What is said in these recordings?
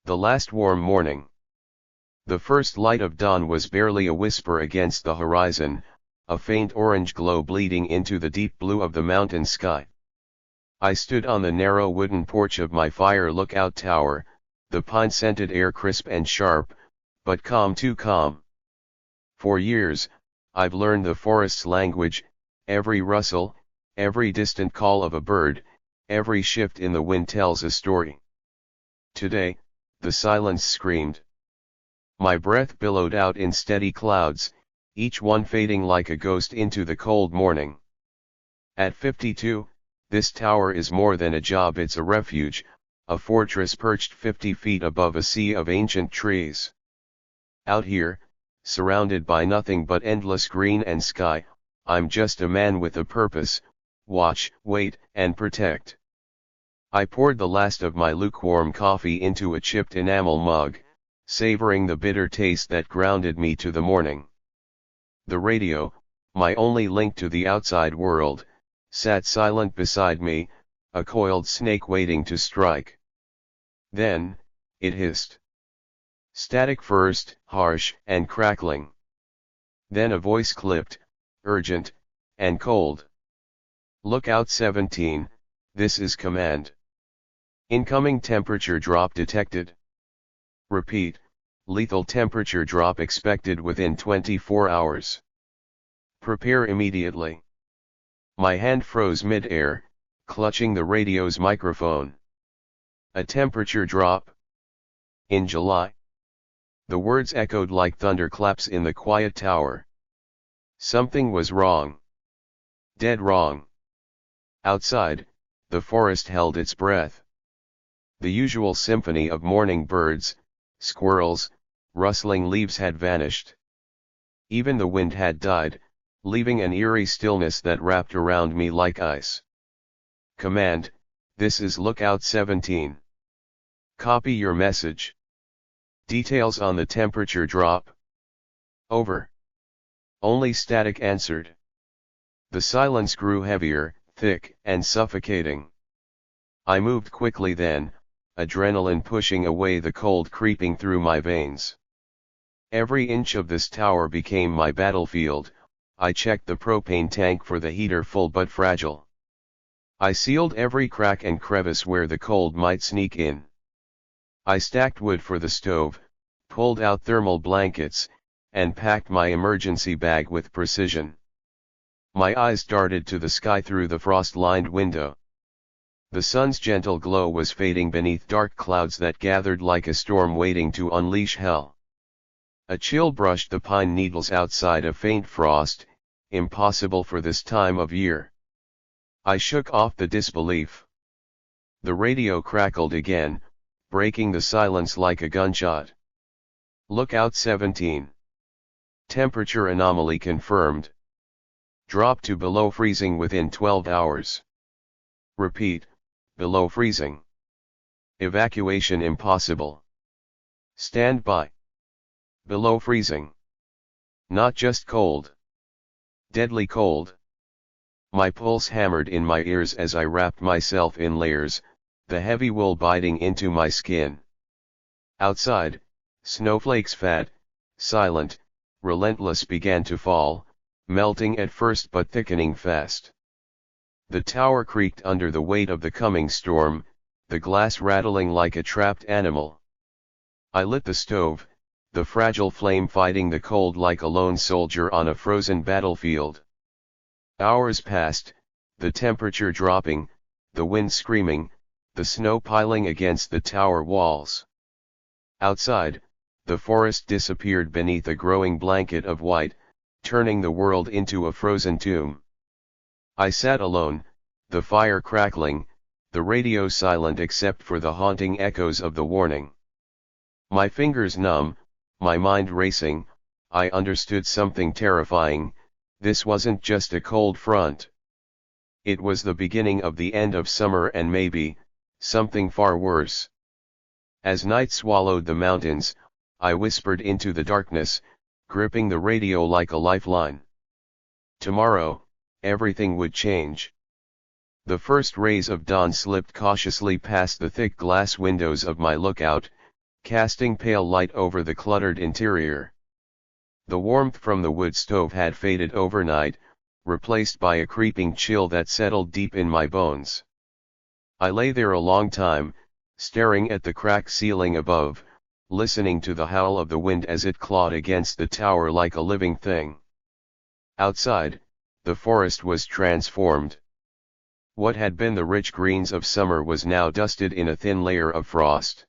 The last warm morning. The first light of dawn was barely a whisper against the horizon, a faint orange glow bleeding into the deep blue of the mountain sky. I stood on the narrow wooden porch of my fire lookout tower, the pine-scented air crisp and sharp, but calm, too calm. For years, I've learned the forest's language, every rustle, every distant call of a bird, every shift in the wind tells a story. Today, the silence screamed. My breath billowed out in steady clouds, each one fading like a ghost into the cold morning. At 52, this tower is more than a job, it's a refuge, a fortress perched 50 feet above a sea of ancient trees. Out here, surrounded by nothing but endless green and sky, I'm just a man with a purpose: watch, wait, and protect. I poured the last of my lukewarm coffee into a chipped enamel mug, savoring the bitter taste that grounded me to the morning. The radio, my only link to the outside world, sat silent beside me, a coiled snake waiting to strike. Then, it hissed. Static first, harsh and crackling. Then a voice clipped, urgent, and cold. Lookout 17, this is command. Incoming temperature drop detected. Repeat, lethal temperature drop expected within 24 hours. Prepare immediately. My hand froze mid-air, clutching the radio's microphone. A temperature drop? In July? The words echoed like thunderclaps in the quiet tower. Something was wrong. Dead wrong. Outside, the forest held its breath. The usual symphony of morning birds, squirrels, rustling leaves had vanished. Even the wind had died, leaving an eerie stillness that wrapped around me like ice. Command, this is Lookout 17. Copy your message. Details on the temperature drop. Over. Only static answered. The silence grew heavier, thick, and suffocating. I moved quickly then, adrenaline pushing away the cold creeping through my veins. Every inch of this tower became my battlefield. I checked the propane tank for the heater full but fragile. I sealed every crack and crevice where the cold might sneak in. I stacked wood for the stove, pulled out thermal blankets, and packed my emergency bag with precision. My eyes darted to the sky through the frost-lined window. The sun's gentle glow was fading beneath dark clouds that gathered like a storm waiting to unleash hell. A chill brushed the pine needles outside, a faint frost, impossible for this time of year. I shook off the disbelief. The radio crackled again, breaking the silence like a gunshot. Lookout 17. Temperature anomaly confirmed. Drop to below freezing within 12 hours. Repeat, below freezing. Evacuation impossible. Stand by. Below freezing. Not just cold. Deadly cold. My pulse hammered in my ears as I wrapped myself in layers, the heavy wool biting into my skin. Outside, snowflakes, fat, silent, relentless, began to fall, melting at first but thickening fast. The tower creaked under the weight of the coming storm, the glass rattling like a trapped animal. I lit the stove, the fragile flame fighting the cold like a lone soldier on a frozen battlefield. Hours passed, the temperature dropping, the wind screaming, the snow piling against the tower walls. Outside, the forest disappeared beneath a growing blanket of white, turning the world into a frozen tomb. I sat alone, the fire crackling, the radio silent except for the haunting echoes of the warning. My fingers numb, my mind racing, I understood something terrifying. This wasn't just a cold front. It was the beginning of the end of summer, and maybe something far worse. As night swallowed the mountains, I whispered into the darkness, gripping the radio like a lifeline. Tomorrow, everything would change. The first rays of dawn slipped cautiously past the thick glass windows of my lookout, casting pale light over the cluttered interior. The warmth from the wood stove had faded overnight, replaced by a creeping chill that settled deep in my bones. I lay there a long time, staring at the cracked ceiling above, listening to the howl of the wind as it clawed against the tower like a living thing. Outside, the forest was transformed. What had been the rich greens of summer was now dusted in a thin layer of frost.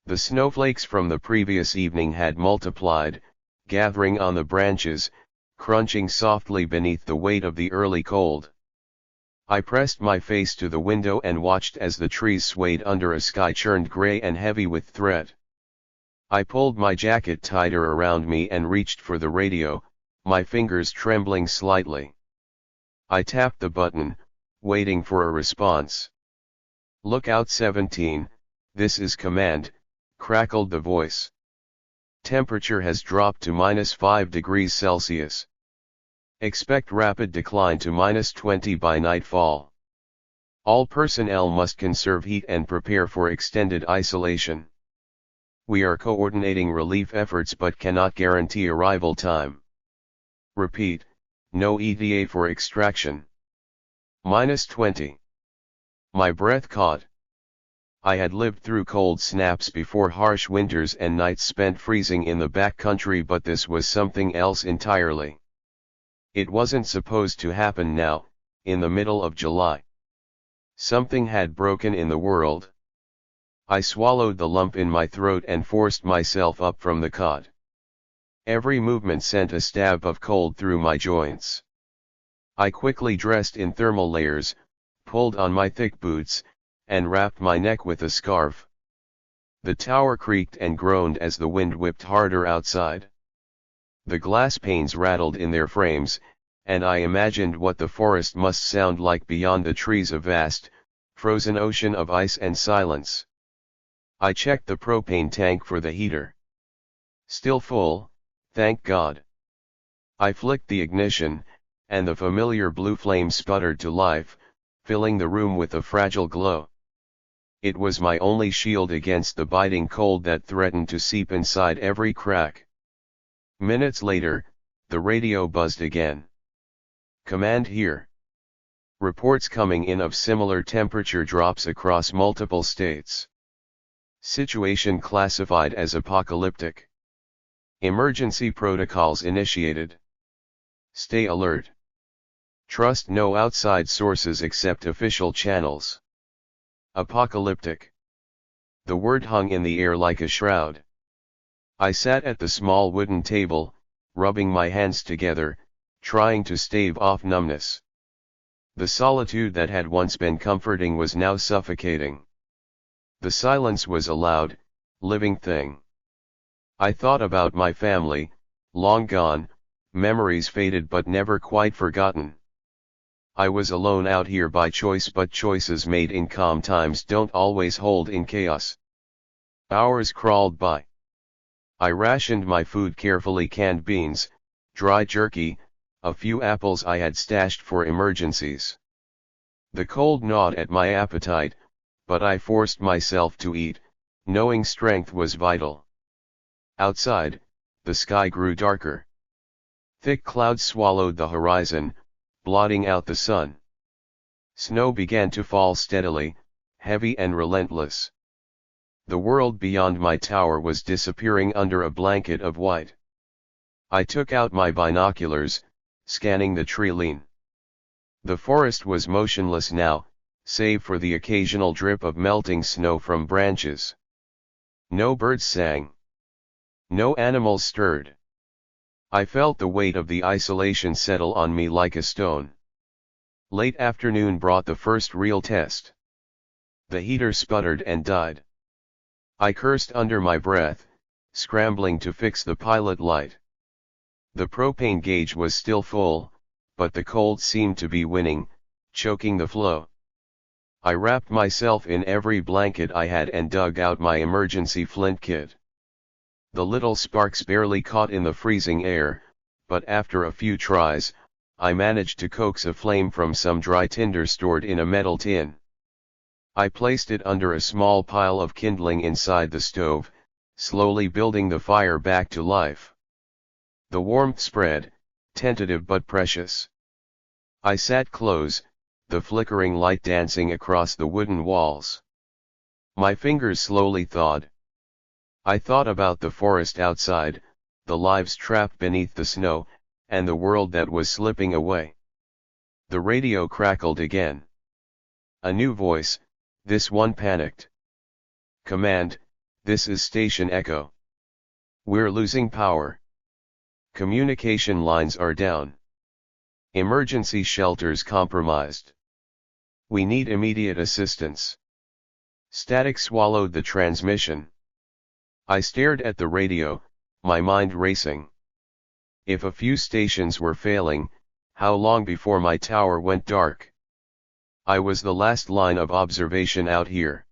The snowflakes from the previous evening had multiplied, gathering on the branches, crunching softly beneath the weight of the early cold. I pressed my face to the window and watched as the trees swayed under a sky churned gray and heavy with threat. I pulled my jacket tighter around me and reached for the radio, my fingers trembling slightly. I tapped the button, waiting for a response. "Lookout 17, this is command," crackled the voice. "Temperature has dropped to -5 degrees Celsius. Expect rapid decline to -20 by nightfall. All personnel must conserve heat and prepare for extended isolation. We are coordinating relief efforts but cannot guarantee arrival time. Repeat, no ETA for extraction. -20. My breath caught. I had lived through cold snaps before, harsh winters and nights spent freezing in the backcountry, but this was something else entirely. It wasn't supposed to happen now, in the middle of July. Something had broken in the world. I swallowed the lump in my throat and forced myself up from the cot. Every movement sent a stab of cold through my joints. I quickly dressed in thermal layers, pulled on my thick boots, and wrapped my neck with a scarf. The tower creaked and groaned as the wind whipped harder outside. The glass panes rattled in their frames, and I imagined what the forest must sound like beyond the trees, a vast, frozen ocean of ice and silence. I checked the propane tank for the heater. Still full, thank God. I flicked the ignition, and the familiar blue flame sputtered to life, filling the room with a fragile glow. It was my only shield against the biting cold that threatened to seep inside every crack. Minutes later, the radio buzzed again. "Command here. Reports coming in of similar temperature drops across multiple states. Situation classified as apocalyptic. Emergency protocols initiated. Stay alert. Trust no outside sources except official channels." Apocalyptic. The word hung in the air like a shroud. I sat at the small wooden table, rubbing my hands together, trying to stave off numbness. The solitude that had once been comforting was now suffocating. The silence was a loud, living thing. I thought about my family, long gone, memories faded but never quite forgotten. I was alone out here by choice, but choices made in calm times don't always hold in chaos. Hours crawled by. I rationed my food carefully: canned beans, dry jerky, a few apples I had stashed for emergencies. The cold gnawed at my appetite, but I forced myself to eat, knowing strength was vital. Outside, the sky grew darker. Thick clouds swallowed the horizon, blotting out the sun. Snow began to fall steadily, heavy and relentless. The world beyond my tower was disappearing under a blanket of white. I took out my binoculars, scanning the tree line. The forest was motionless now, save for the occasional drip of melting snow from branches. No birds sang. No animals stirred. I felt the weight of the isolation settle on me like a stone. Late afternoon brought the first real test. The heater sputtered and died. I cursed under my breath, scrambling to fix the pilot light. The propane gauge was still full, but the cold seemed to be winning, choking the flow. I wrapped myself in every blanket I had and dug out my emergency flint kit. The little sparks barely caught in the freezing air, but after a few tries, I managed to coax a flame from some dry tinder stored in a metal tin. I placed it under a small pile of kindling inside the stove, slowly building the fire back to life. The warmth spread, tentative but precious. I sat close, the flickering light dancing across the wooden walls. My fingers slowly thawed. I thought about the forest outside, the lives trapped beneath the snow, and the world that was slipping away. The radio crackled again. A new voice, this one panicked. Command, this is Station Echo. We're losing power. Communication lines are down. Emergency shelters compromised. We need immediate assistance. Static swallowed the transmission. I stared at the radio, my mind racing. If a few stations were failing, how long before my tower went dark? I was the last line of observation out here.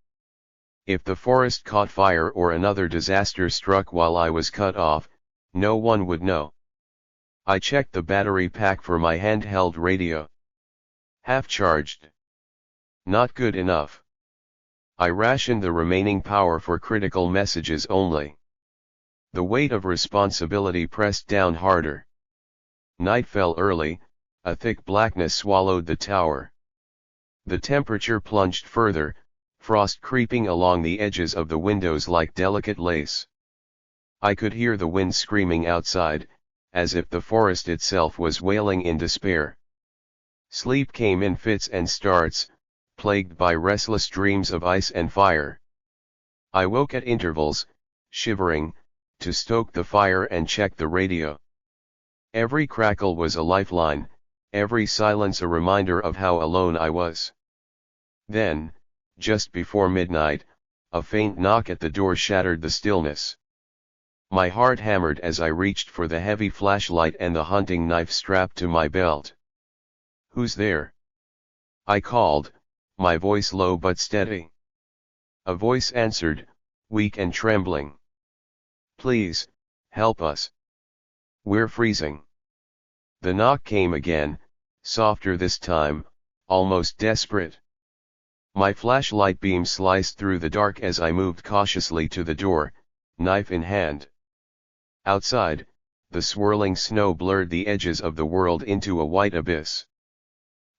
If the forest caught fire or another disaster struck while I was cut off, no one would know. I checked the battery pack for my handheld radio. Half charged. Not good enough. I rationed the remaining power for critical messages only. The weight of responsibility pressed down harder. Night fell early, a thick blackness swallowed the tower. The temperature plunged further, frost creeping along the edges of the windows like delicate lace. I could hear the wind screaming outside, as if the forest itself was wailing in despair. Sleep came in fits and starts, plagued by restless dreams of ice and fire. I woke at intervals, shivering, to stoke the fire and check the radio. Every crackle was a lifeline, every silence a reminder of how alone I was. Then, just before midnight, a faint knock at the door shattered the stillness. My heart hammered as I reached for the heavy flashlight and the hunting knife strapped to my belt. "Who's there?" I called, my voice low but steady. A voice answered, weak and trembling. "Please, help us. We're freezing." The knock came again, softer this time, almost desperate. My flashlight beam sliced through the dark as I moved cautiously to the door, knife in hand. Outside, the swirling snow blurred the edges of the world into a white abyss.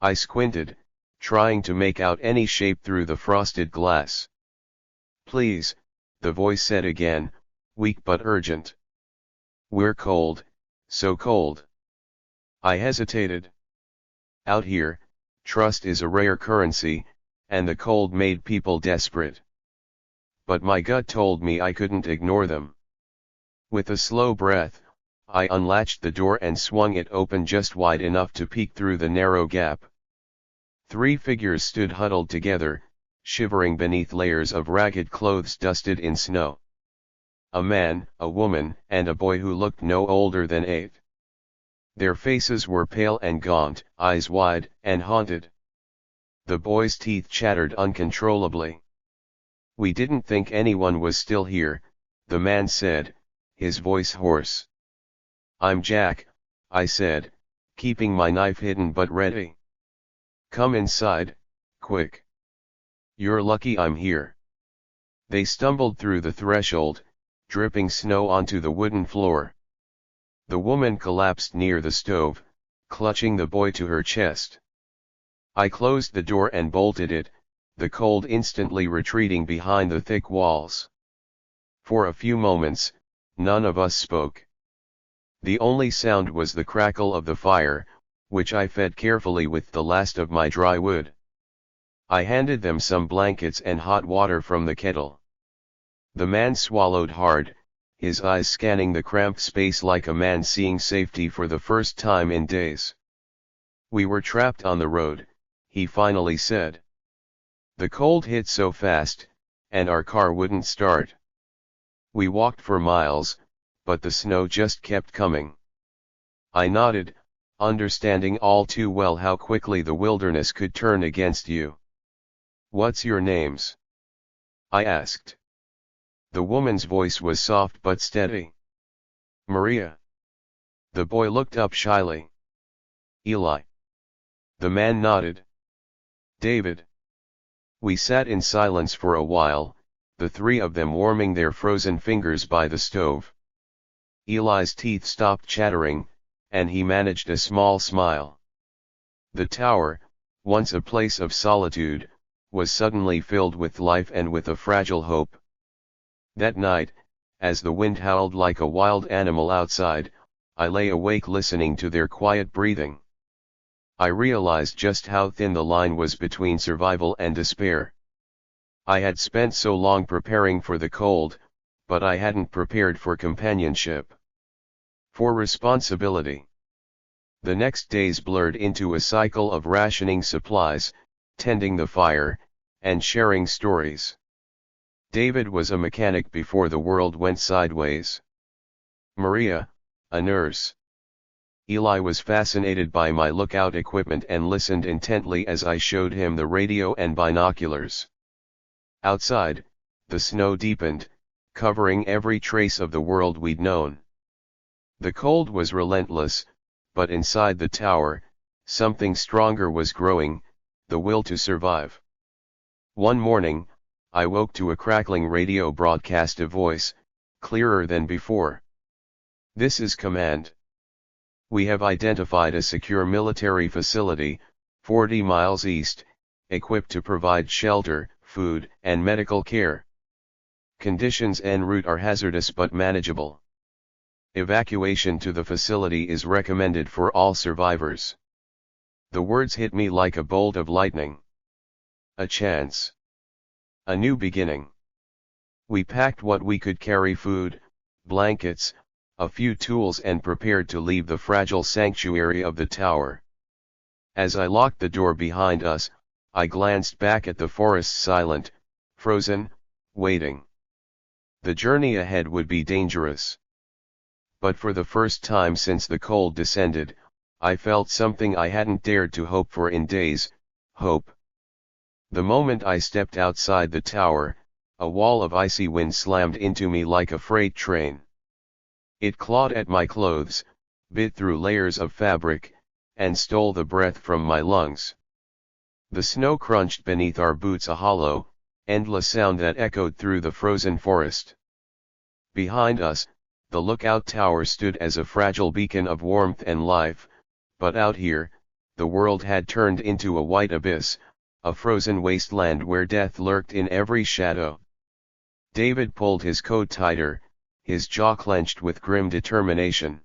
I squinted, trying to make out any shape through the frosted glass. "Please," the voice said again, weak but urgent. "We're cold, so cold." I hesitated. Out here, trust is a rare currency, and the cold made people desperate. But my gut told me I couldn't ignore them. With a slow breath, I unlatched the door and swung it open just wide enough to peek through the narrow gap. 3 figures stood huddled together, shivering beneath layers of ragged clothes dusted in snow. A man, a woman, and a boy who looked no older than 8. Their faces were pale and gaunt, eyes wide and haunted. The boy's teeth chattered uncontrollably. "We didn't think anyone was still here," the man said, his voice hoarse. "I'm Jack," I said, keeping my knife hidden but ready. "Come inside, quick. You're lucky I'm here." They stumbled through the threshold, dripping snow onto the wooden floor. The woman collapsed near the stove, clutching the boy to her chest. I closed the door and bolted it, the cold instantly retreating behind the thick walls. For a few moments, none of us spoke. The only sound was the crackle of the fire, which I fed carefully with the last of my dry wood. I handed them some blankets and hot water from the kettle. The man swallowed hard, his eyes scanning the cramped space like a man seeing safety for the first time in days. "We were trapped on the road," he finally said. "The cold hit so fast, and our car wouldn't start. We walked for miles, but the snow just kept coming." I nodded, understanding all too well how quickly the wilderness could turn against you. "What's your names?" I asked. The woman's voice was soft but steady. "Maria." The boy looked up shyly. "Eli." The man nodded. "David." We sat in silence for a while, the three of them warming their frozen fingers by the stove. Eli's teeth stopped chattering, and he managed a small smile. The tower, once a place of solitude, was suddenly filled with life and with a fragile hope. That night, as the wind howled like a wild animal outside, I lay awake listening to their quiet breathing. I realized just how thin the line was between survival and despair. I had spent so long preparing for the cold, but I hadn't prepared for companionship. For responsibility. The next days blurred into a cycle of rationing supplies, tending the fire, and sharing stories. David was a mechanic before the world went sideways. Maria, a nurse. Eli was fascinated by my lookout equipment and listened intently as I showed him the radio and binoculars. Outside, the snow deepened, covering every trace of the world we'd known. The cold was relentless, but inside the tower, something stronger was growing, the will to survive. One morning, I woke to a crackling radio broadcast, a voice, clearer than before. "This is command. We have identified a secure military facility, 40 miles east, equipped to provide shelter, food, and medical care. Conditions en route are hazardous but manageable. Evacuation to the facility is recommended for all survivors." The words hit me like a bolt of lightning. A chance. A new beginning. We packed what we could carry: food, blankets, a few tools, and prepared to leave the fragile sanctuary of the tower. As I locked the door behind us, I glanced back at the forest, silent, frozen, waiting. The journey ahead would be dangerous. But for the first time since the cold descended, I felt something I hadn't dared to hope for in days: hope. The moment I stepped outside the tower, a wall of icy wind slammed into me like a freight train. It clawed at my clothes, bit through layers of fabric, and stole the breath from my lungs. The snow crunched beneath our boots, a hollow, endless sound that echoed through the frozen forest. Behind us, the lookout tower stood as a fragile beacon of warmth and life, but out here, the world had turned into a white abyss, a frozen wasteland where death lurked in every shadow. David pulled his coat tighter, his jaw clenched with grim determination.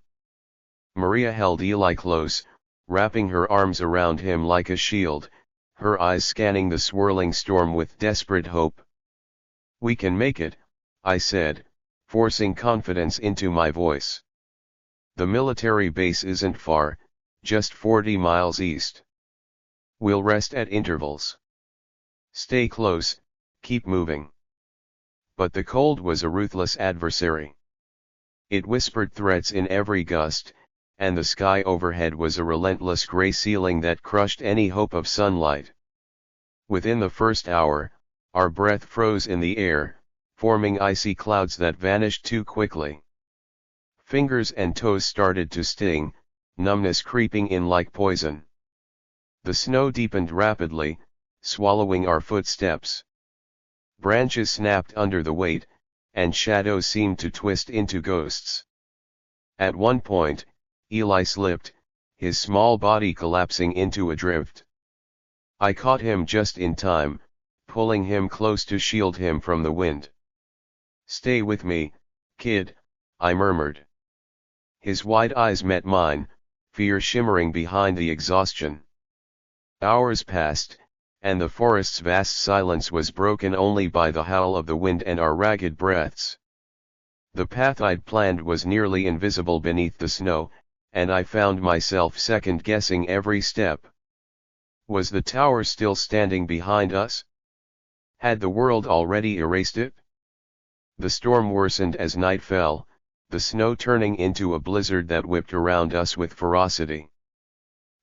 Maria held Eli close, wrapping her arms around him like a shield, her eyes scanning the swirling storm with desperate hope. "We can make it," I said, forcing confidence into my voice. "The military base isn't far, just 40 miles east. We'll rest at intervals. Stay close, keep moving." But the cold was a ruthless adversary. It whispered threats in every gust, and the sky overhead was a relentless gray ceiling that crushed any hope of sunlight. Within the first hour, our breath froze in the air, forming icy clouds that vanished too quickly. Fingers and toes started to sting, numbness creeping in like poison. The snow deepened rapidly, swallowing our footsteps. Branches snapped under the weight, and shadows seemed to twist into ghosts. At one point, Eli slipped, his small body collapsing into a drift. I caught him just in time, pulling him close to shield him from the wind. "Stay with me, kid," I murmured. His wide eyes met mine, fear shimmering behind the exhaustion. Hours passed, and the forest's vast silence was broken only by the howl of the wind and our ragged breaths. The path I'd planned was nearly invisible beneath the snow, and I found myself second-guessing every step. Was the tower still standing behind us? Had the world already erased it? The storm worsened as night fell, the snow turning into a blizzard that whipped around us with ferocity.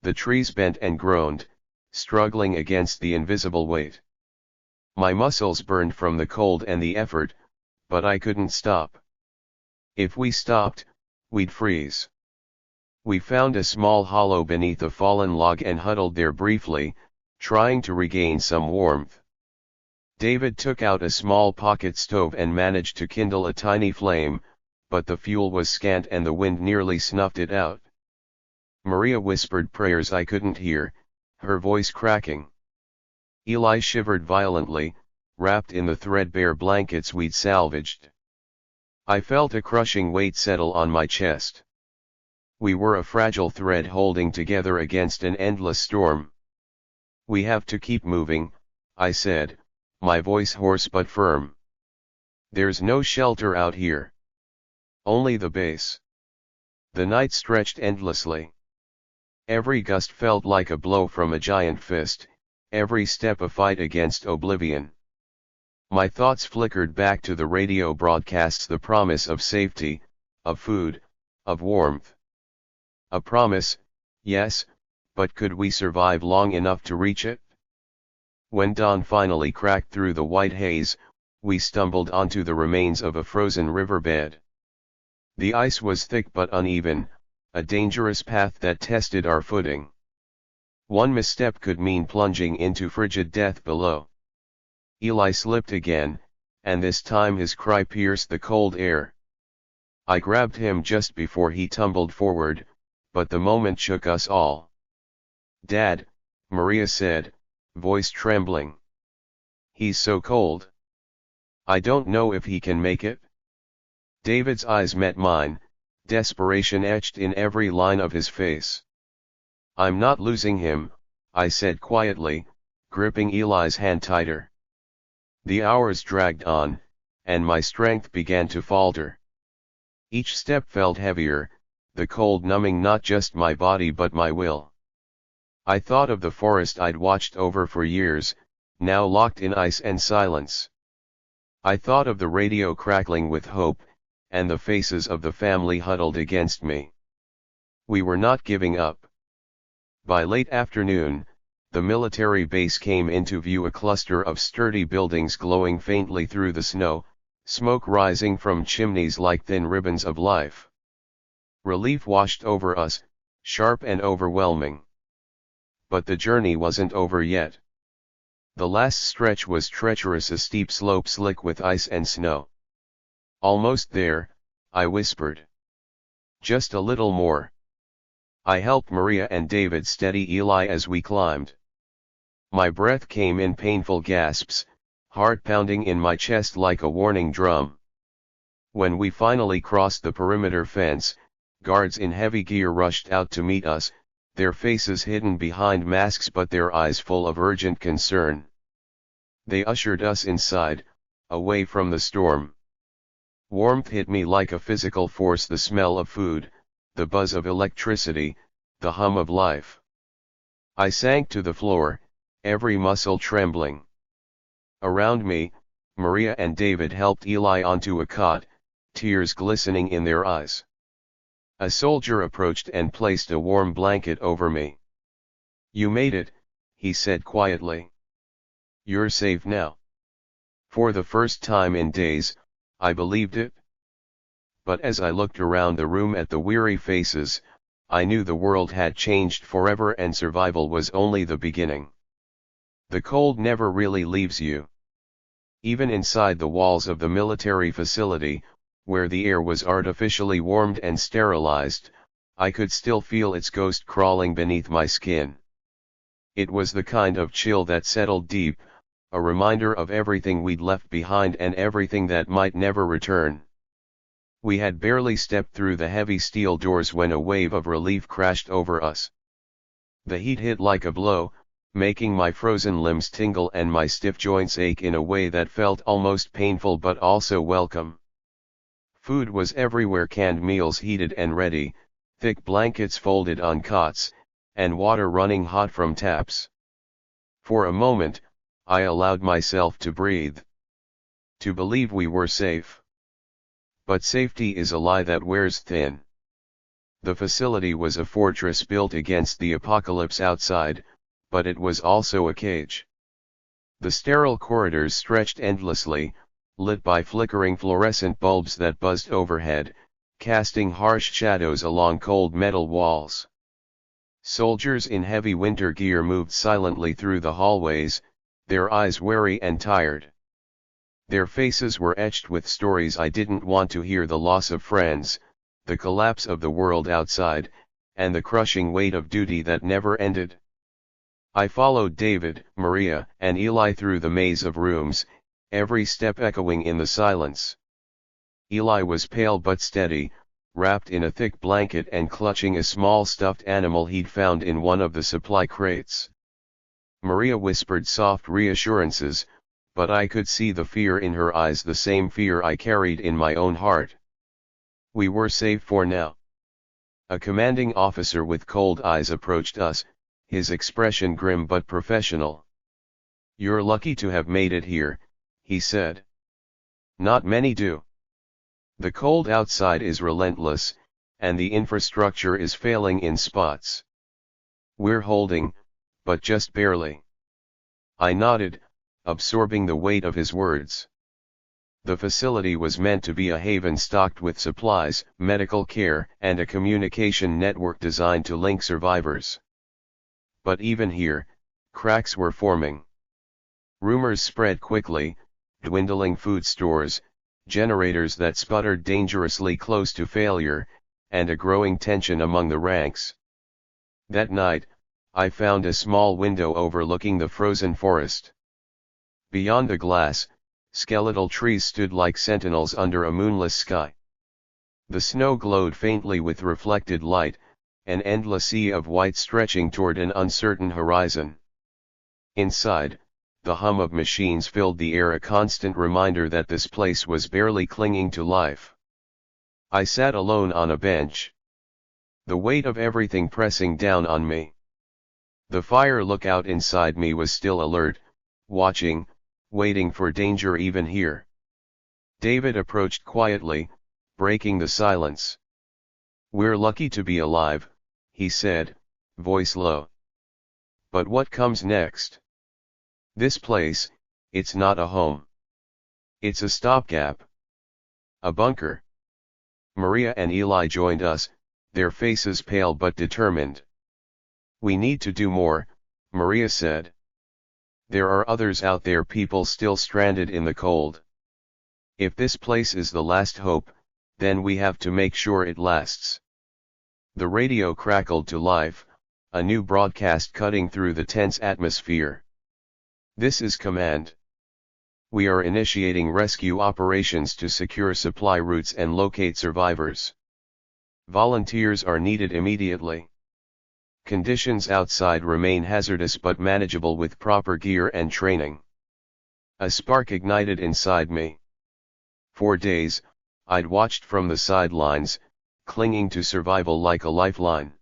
The trees bent and groaned, struggling against the invisible weight. My muscles burned from the cold and the effort, but I couldn't stop. If we stopped, we'd freeze. We found a small hollow beneath a fallen log and huddled there briefly, trying to regain some warmth. David took out a small pocket stove and managed to kindle a tiny flame, but the fuel was scant and the wind nearly snuffed it out. Maria whispered prayers I couldn't hear, her voice cracking. Eli shivered violently, wrapped in the threadbare blankets we'd salvaged. I felt a crushing weight settle on my chest. We were a fragile thread holding together against an endless storm. We have to keep moving, I said, my voice hoarse but firm. There's no shelter out here. Only the base. The night stretched endlessly. Every gust felt like a blow from a giant fist, every step a fight against oblivion. My thoughts flickered back to the radio broadcasts, the promise of safety, of food, of warmth. A promise, yes, but could we survive long enough to reach it? When dawn finally cracked through the white haze, we stumbled onto the remains of a frozen riverbed. The ice was thick but uneven, a dangerous path that tested our footing. One misstep could mean plunging into frigid death below. Eli slipped again, and this time his cry pierced the cold air. I grabbed him just before he tumbled forward, but the moment shook us all. "Dad," Maria said, voice trembling. "He's so cold. I don't know if he can make it." David's eyes met mine, desperation etched in every line of his face. "I'm not losing him," I said quietly, gripping Eli's hand tighter. The hours dragged on, and my strength began to falter. Each step felt heavier, the cold numbing not just my body but my will. I thought of the forest I'd watched over for years, now locked in ice and silence. I thought of the radio crackling with hope, and the faces of the family huddled against me. We were not giving up. By late afternoon, the military base came into view, a cluster of sturdy buildings glowing faintly through the snow, smoke rising from chimneys like thin ribbons of life. Relief washed over us, sharp and overwhelming. But the journey wasn't over yet. The last stretch was treacherous, a steep slope slick with ice and snow. "Almost there," I whispered. "Just a little more." I helped Maria and David steady Eli as we climbed. My breath came in painful gasps, heart pounding in my chest like a warning drum. When we finally crossed the perimeter fence, guards in heavy gear rushed out to meet us, their faces hidden behind masks but their eyes full of urgent concern. They ushered us inside, away from the storm. Warmth hit me like a physical force, the smell of food, the buzz of electricity, the hum of life. I sank to the floor, every muscle trembling. Around me, Maria and David helped Eli onto a cot, tears glistening in their eyes. A soldier approached and placed a warm blanket over me. "You made it," he said quietly. "You're safe now." For the first time in days, I believed it. But as I looked around the room at the weary faces, I knew the world had changed forever and survival was only the beginning. The cold never really leaves you. Even inside the walls of the military facility, where the air was artificially warmed and sterilized, I could still feel its ghost crawling beneath my skin. It was the kind of chill that settled deep, a reminder of everything we'd left behind and everything that might never return. We had barely stepped through the heavy steel doors when a wave of relief crashed over us. The heat hit like a blow, making my frozen limbs tingle and my stiff joints ache in a way that felt almost painful but also welcome. Food was everywhere, canned meals heated and ready, thick blankets folded on cots, and water running hot from taps. For a moment, I allowed myself to breathe. To believe we were safe. But safety is a lie that wears thin. The facility was a fortress built against the apocalypse outside, but it was also a cage. The sterile corridors stretched endlessly, lit by flickering fluorescent bulbs that buzzed overhead, casting harsh shadows along cold metal walls. Soldiers in heavy winter gear moved silently through the hallways, their eyes weary and tired. Their faces were etched with stories I didn't want to hear: the loss of friends, the collapse of the world outside, and the crushing weight of duty that never ended. I followed David, Maria, and Eli through the maze of rooms, every step echoing in the silence. Eli was pale but steady, wrapped in a thick blanket and clutching a small stuffed animal he'd found in one of the supply crates. Maria whispered soft reassurances, but I could see the fear in her eyes, the same fear I carried in my own heart. We were safe for now. A commanding officer with cold eyes approached us, his expression grim but professional. "You're lucky to have made it here," he said. "Not many do. The cold outside is relentless, and the infrastructure is failing in spots. We're holding, but just barely." I nodded, absorbing the weight of his words. The facility was meant to be a haven stocked with supplies, medical care, and a communication network designed to link survivors. But even here, cracks were forming. Rumors spread quickly: dwindling food stores, generators that sputtered dangerously close to failure, and a growing tension among the ranks. That night, I found a small window overlooking the frozen forest. Beyond the glass, skeletal trees stood like sentinels under a moonless sky. The snow glowed faintly with reflected light, an endless sea of white stretching toward an uncertain horizon. Inside, the hum of machines filled the air, a constant reminder that this place was barely clinging to life. I sat alone on a bench, the weight of everything pressing down on me. The fire lookout inside me was still alert, watching, waiting for danger even here. David approached quietly, breaking the silence. "We're lucky to be alive," he said, voice low. "But what comes next? This place, it's not a home. It's a stopgap. A bunker." Maria and Eli joined us, their faces pale but determined. "We need to do more," Maria said. "There are others out there, people still stranded in the cold. If this place is the last hope, then we have to make sure it lasts." The radio crackled to life, a new broadcast cutting through the tense atmosphere. "This is Command. We are initiating rescue operations to secure supply routes and locate survivors. Volunteers are needed immediately. Conditions outside remain hazardous but manageable with proper gear and training." A spark ignited inside me. For days, I'd watched from the sidelines, clinging to survival like a lifeline.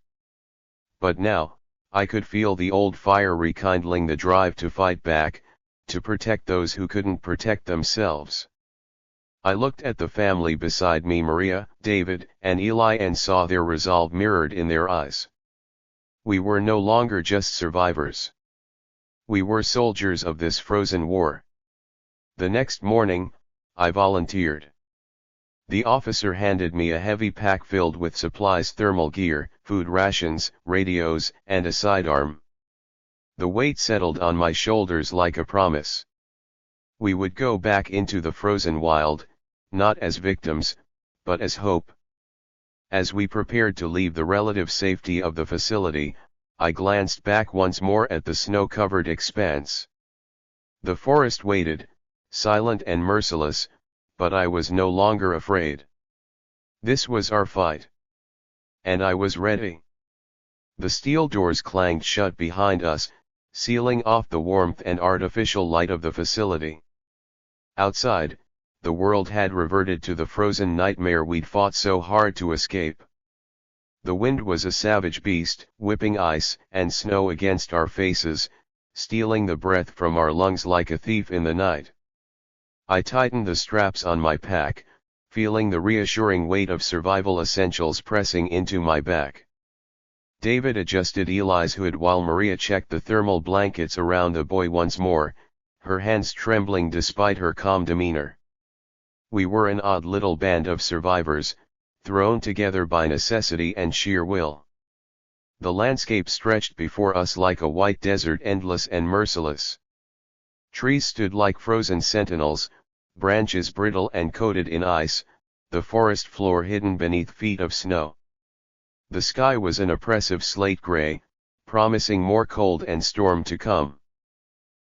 But now, I could feel the old fire rekindling, the drive to fight back, to protect those who couldn't protect themselves. I looked at the family beside me, Maria, David, and Eli, and saw their resolve mirrored in their eyes. We were no longer just survivors. We were soldiers of this frozen war. The next morning, I volunteered. The officer handed me a heavy pack filled with supplies, thermal gear, food rations, radios, and a sidearm. The weight settled on my shoulders like a promise. We would go back into the frozen wild, not as victims, but as hope. As we prepared to leave the relative safety of the facility, I glanced back once more at the snow-covered expanse. The forest waited, silent and merciless, but I was no longer afraid. This was our fight. And I was ready. The steel doors clanged shut behind us, sealing off the warmth and artificial light of the facility. Outside, the world had reverted to the frozen nightmare we'd fought so hard to escape. The wind was a savage beast, whipping ice and snow against our faces, stealing the breath from our lungs like a thief in the night. I tightened the straps on my pack, feeling the reassuring weight of survival essentials pressing into my back. David adjusted Eli's hood while Maria checked the thermal blankets around the boy once more, her hands trembling despite her calm demeanor. We were an odd little band of survivors, thrown together by necessity and sheer will. The landscape stretched before us like a white desert, endless and merciless. Trees stood like frozen sentinels, branches brittle and coated in ice, the forest floor hidden beneath feet of snow. The sky was an oppressive slate gray, promising more cold and storm to come.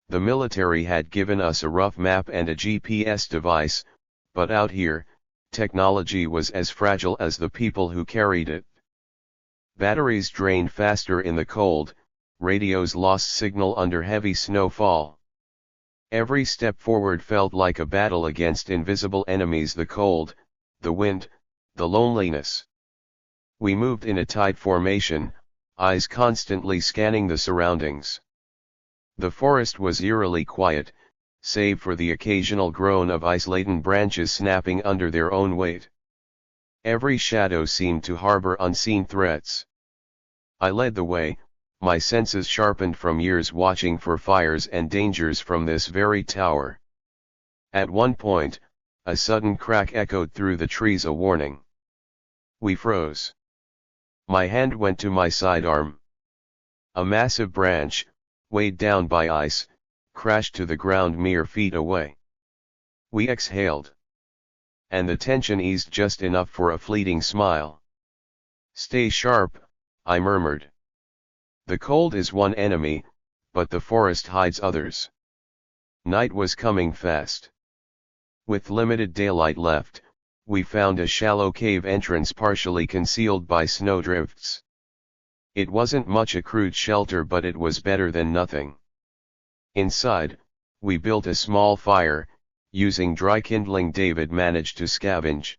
The military had given us a rough map and a GPS device, but out here, technology was as fragile as the people who carried it. Batteries drained faster in the cold, radios lost signal under heavy snowfall. Every step forward felt like a battle against invisible enemies: the cold, the wind, the loneliness. We moved in a tight formation, eyes constantly scanning the surroundings. The forest was eerily quiet, save for the occasional groan of ice-laden branches snapping under their own weight. Every shadow seemed to harbor unseen threats. I led the way, my senses sharpened from years watching for fires and dangers from this very tower. At one point, a sudden crack echoed through the trees, a warning. We froze. My hand went to my sidearm. A massive branch, weighed down by ice, crashed to the ground mere feet away. We exhaled. And the tension eased just enough for a fleeting smile. "Stay sharp," I murmured. "The cold is one enemy, but the forest hides others." Night was coming fast. With limited daylight left, we found a shallow cave entrance partially concealed by snowdrifts. It wasn't much a crude shelter, but it was better than nothing. Inside, we built a small fire, using dry kindling David managed to scavenge.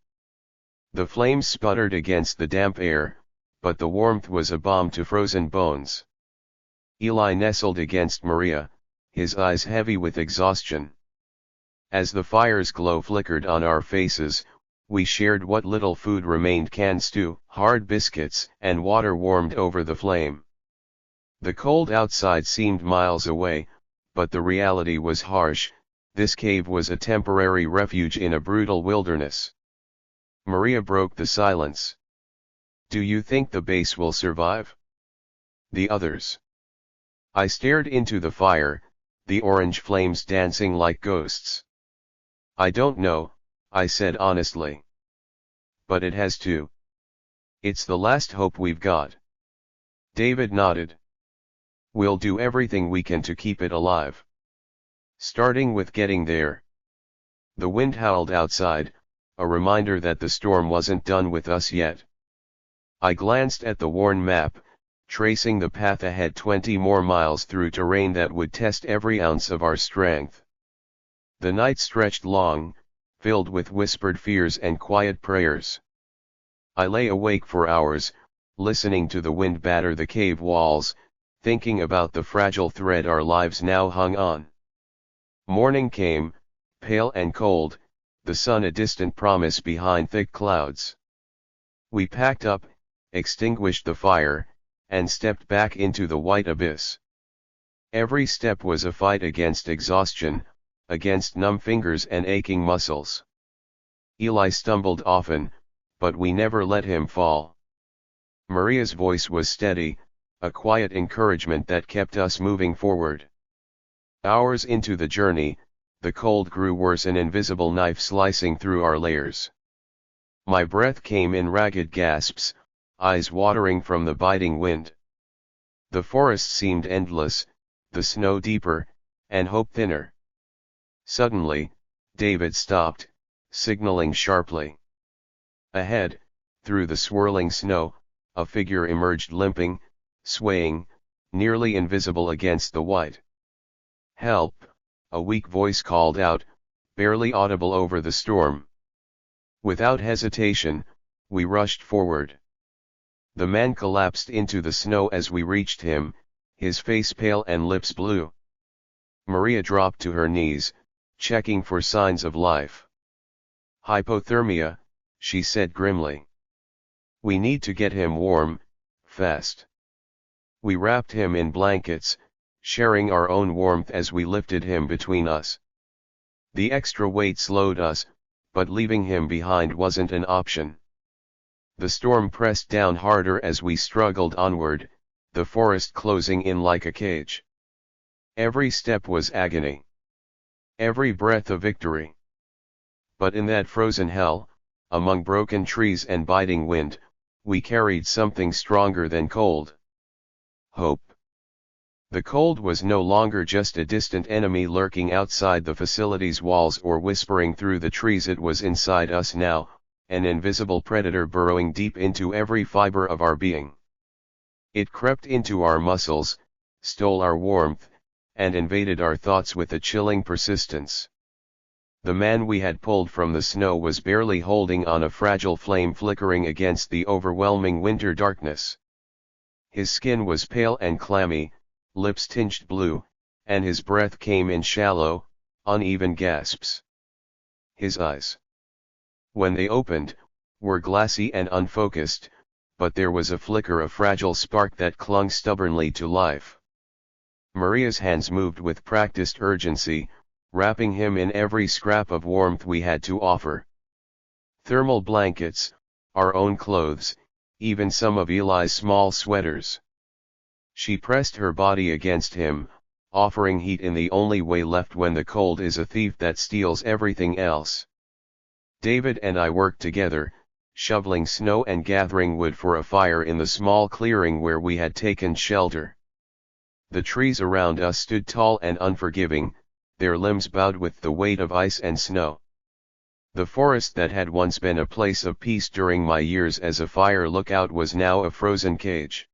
The flames sputtered against the damp air, but the warmth was a balm to frozen bones. Eli nestled against Maria, his eyes heavy with exhaustion. As the fire's glow flickered on our faces, we shared what little food remained: canned stew, hard biscuits, and water warmed over the flame. The cold outside seemed miles away, but the reality was harsh: this cave was a temporary refuge in a brutal wilderness. Maria broke the silence. "Do you think the base will survive?" "The others?" I stared into the fire, the orange flames dancing like ghosts. "I don't know," I said honestly. "But it has to. It's the last hope we've got." David nodded. "We'll do everything we can to keep it alive. Starting with getting there." The wind howled outside, a reminder that the storm wasn't done with us yet. I glanced at the worn map, tracing the path ahead: 20 more miles through terrain that would test every ounce of our strength. The night stretched long, filled with whispered fears and quiet prayers. I lay awake for hours, listening to the wind batter the cave walls, thinking about the fragile thread our lives now hung on. Morning came, pale and cold, the sun a distant promise behind thick clouds. We packed up, extinguished the fire, and stepped back into the white abyss. Every step was a fight against exhaustion, against numb fingers and aching muscles. Eli stumbled often, but we never let him fall. Maria's voice was steady, a quiet encouragement that kept us moving forward. Hours into the journey, the cold grew worse, an invisible knife slicing through our layers. My breath came in ragged gasps, eyes watering from the biting wind. The forest seemed endless, the snow deeper, and hope thinner. Suddenly, David stopped, signaling sharply. Ahead, through the swirling snow, a figure emerged, limping, swaying, nearly invisible against the white. "Help!" a weak voice called out, barely audible over the storm. Without hesitation, we rushed forward. The man collapsed into the snow as we reached him, his face pale and lips blue. Maria dropped to her knees, checking for signs of life. "Hypothermia," she said grimly. "We need to get him warm, fast." We wrapped him in blankets, sharing our own warmth as we lifted him between us. The extra weight slowed us, but leaving him behind wasn't an option. The storm pressed down harder as we struggled onward, the forest closing in like a cage. Every step was agony. every breath a victory. But in that frozen hell, among broken trees and biting wind, we carried something stronger than cold. Hope. The cold was no longer just a distant enemy lurking outside the facility's walls or whispering through the trees. It was inside us now, an invisible predator burrowing deep into every fiber of our being. It crept into our muscles, stole our warmth, and invaded our thoughts with a chilling persistence. The man we had pulled from the snow was barely holding on, a fragile flame flickering against the overwhelming winter darkness. His skin was pale and clammy, lips tinged blue, and his breath came in shallow, uneven gasps. His eyes, when they opened, were glassy and unfocused, but there was a flicker of fragile spark that clung stubbornly to life. Maria's hands moved with practiced urgency, wrapping him in every scrap of warmth we had to offer. Thermal blankets, our own clothes, even some of Eli's small sweaters. She pressed her body against him, offering heat in the only way left when the cold is a thief that steals everything else. David and I worked together, shoveling snow and gathering wood for a fire in the small clearing where we had taken shelter. The trees around us stood tall and unforgiving, their limbs bowed with the weight of ice and snow. The forest that had once been a place of peace during my years as a fire lookout was now a frozen cage.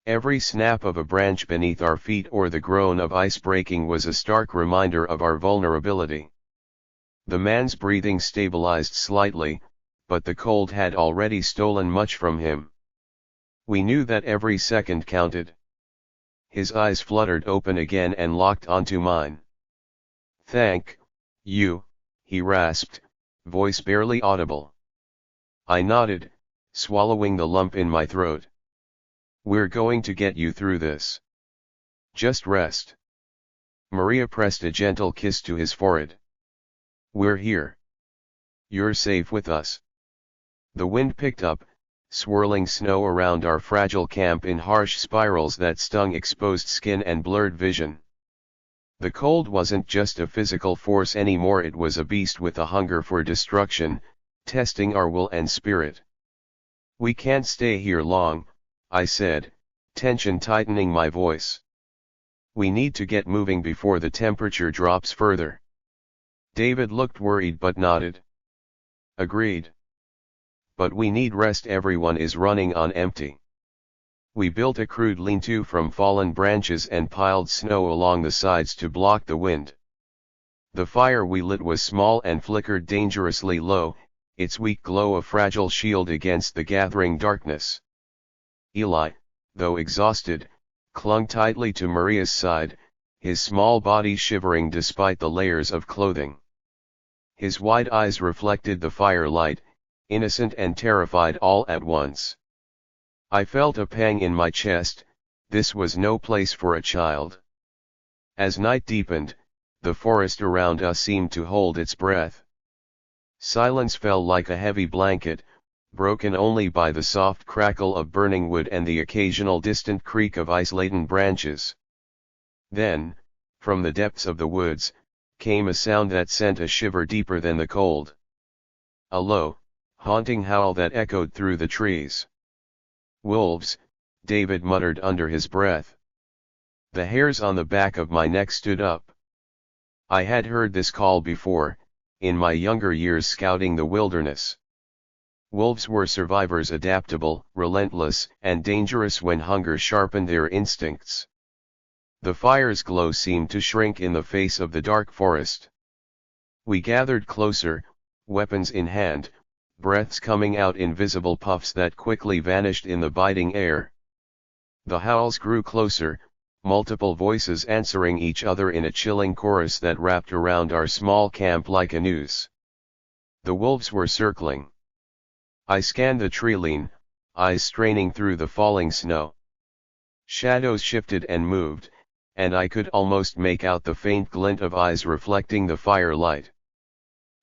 Every snap of a branch beneath our feet or the groan of ice breaking was a stark reminder of our vulnerability. The man's breathing stabilized slightly, but the cold had already stolen much from him. We knew that every second counted. His eyes fluttered open again and locked onto mine. "Thank you," he rasped, voice barely audible. I nodded, swallowing the lump in my throat. "We're going to get you through this. Just rest." Maria pressed a gentle kiss to his forehead. "We're here. You're safe with us." The wind picked up, swirling snow around our fragile camp in harsh spirals that stung exposed skin and blurred vision. The cold wasn't just a physical force anymore, it was a beast with a hunger for destruction, testing our will and spirit. "We can't stay here long," I said, tension tightening my voice. "We need to get moving before the temperature drops further." David looked worried but nodded. "Agreed. But we need rest, everyone is running on empty." We built a crude lean-to from fallen branches and piled snow along the sides to block the wind. The fire we lit was small and flickered dangerously low, its weak glow a fragile shield against the gathering darkness. Eli, though exhausted, clung tightly to Maria's side, his small body shivering despite the layers of clothing. His wide eyes reflected the firelight, innocent and terrified all at once. I felt a pang in my chest. This was no place for a child. As night deepened, the forest around us seemed to hold its breath. Silence fell like a heavy blanket, broken only by the soft crackle of burning wood and the occasional distant creak of ice-laden branches. Then, from the depths of the woods, came a sound that sent a shiver deeper than the cold. A low, haunting howl that echoed through the trees. "Wolves," David muttered under his breath. The hairs on the back of my neck stood up. I had heard this call before, in my younger years scouting the wilderness. Wolves were survivors, adaptable, relentless, and dangerous when hunger sharpened their instincts. The fire's glow seemed to shrink in the face of the dark forest. We gathered closer, weapons in hand, breaths coming out in visible puffs that quickly vanished in the biting air. The howls grew closer, multiple voices answering each other in a chilling chorus that wrapped around our small camp like a noose. The wolves were circling. I scanned the tree-line, eyes straining through the falling snow. Shadows shifted and moved, and I could almost make out the faint glint of eyes reflecting the firelight.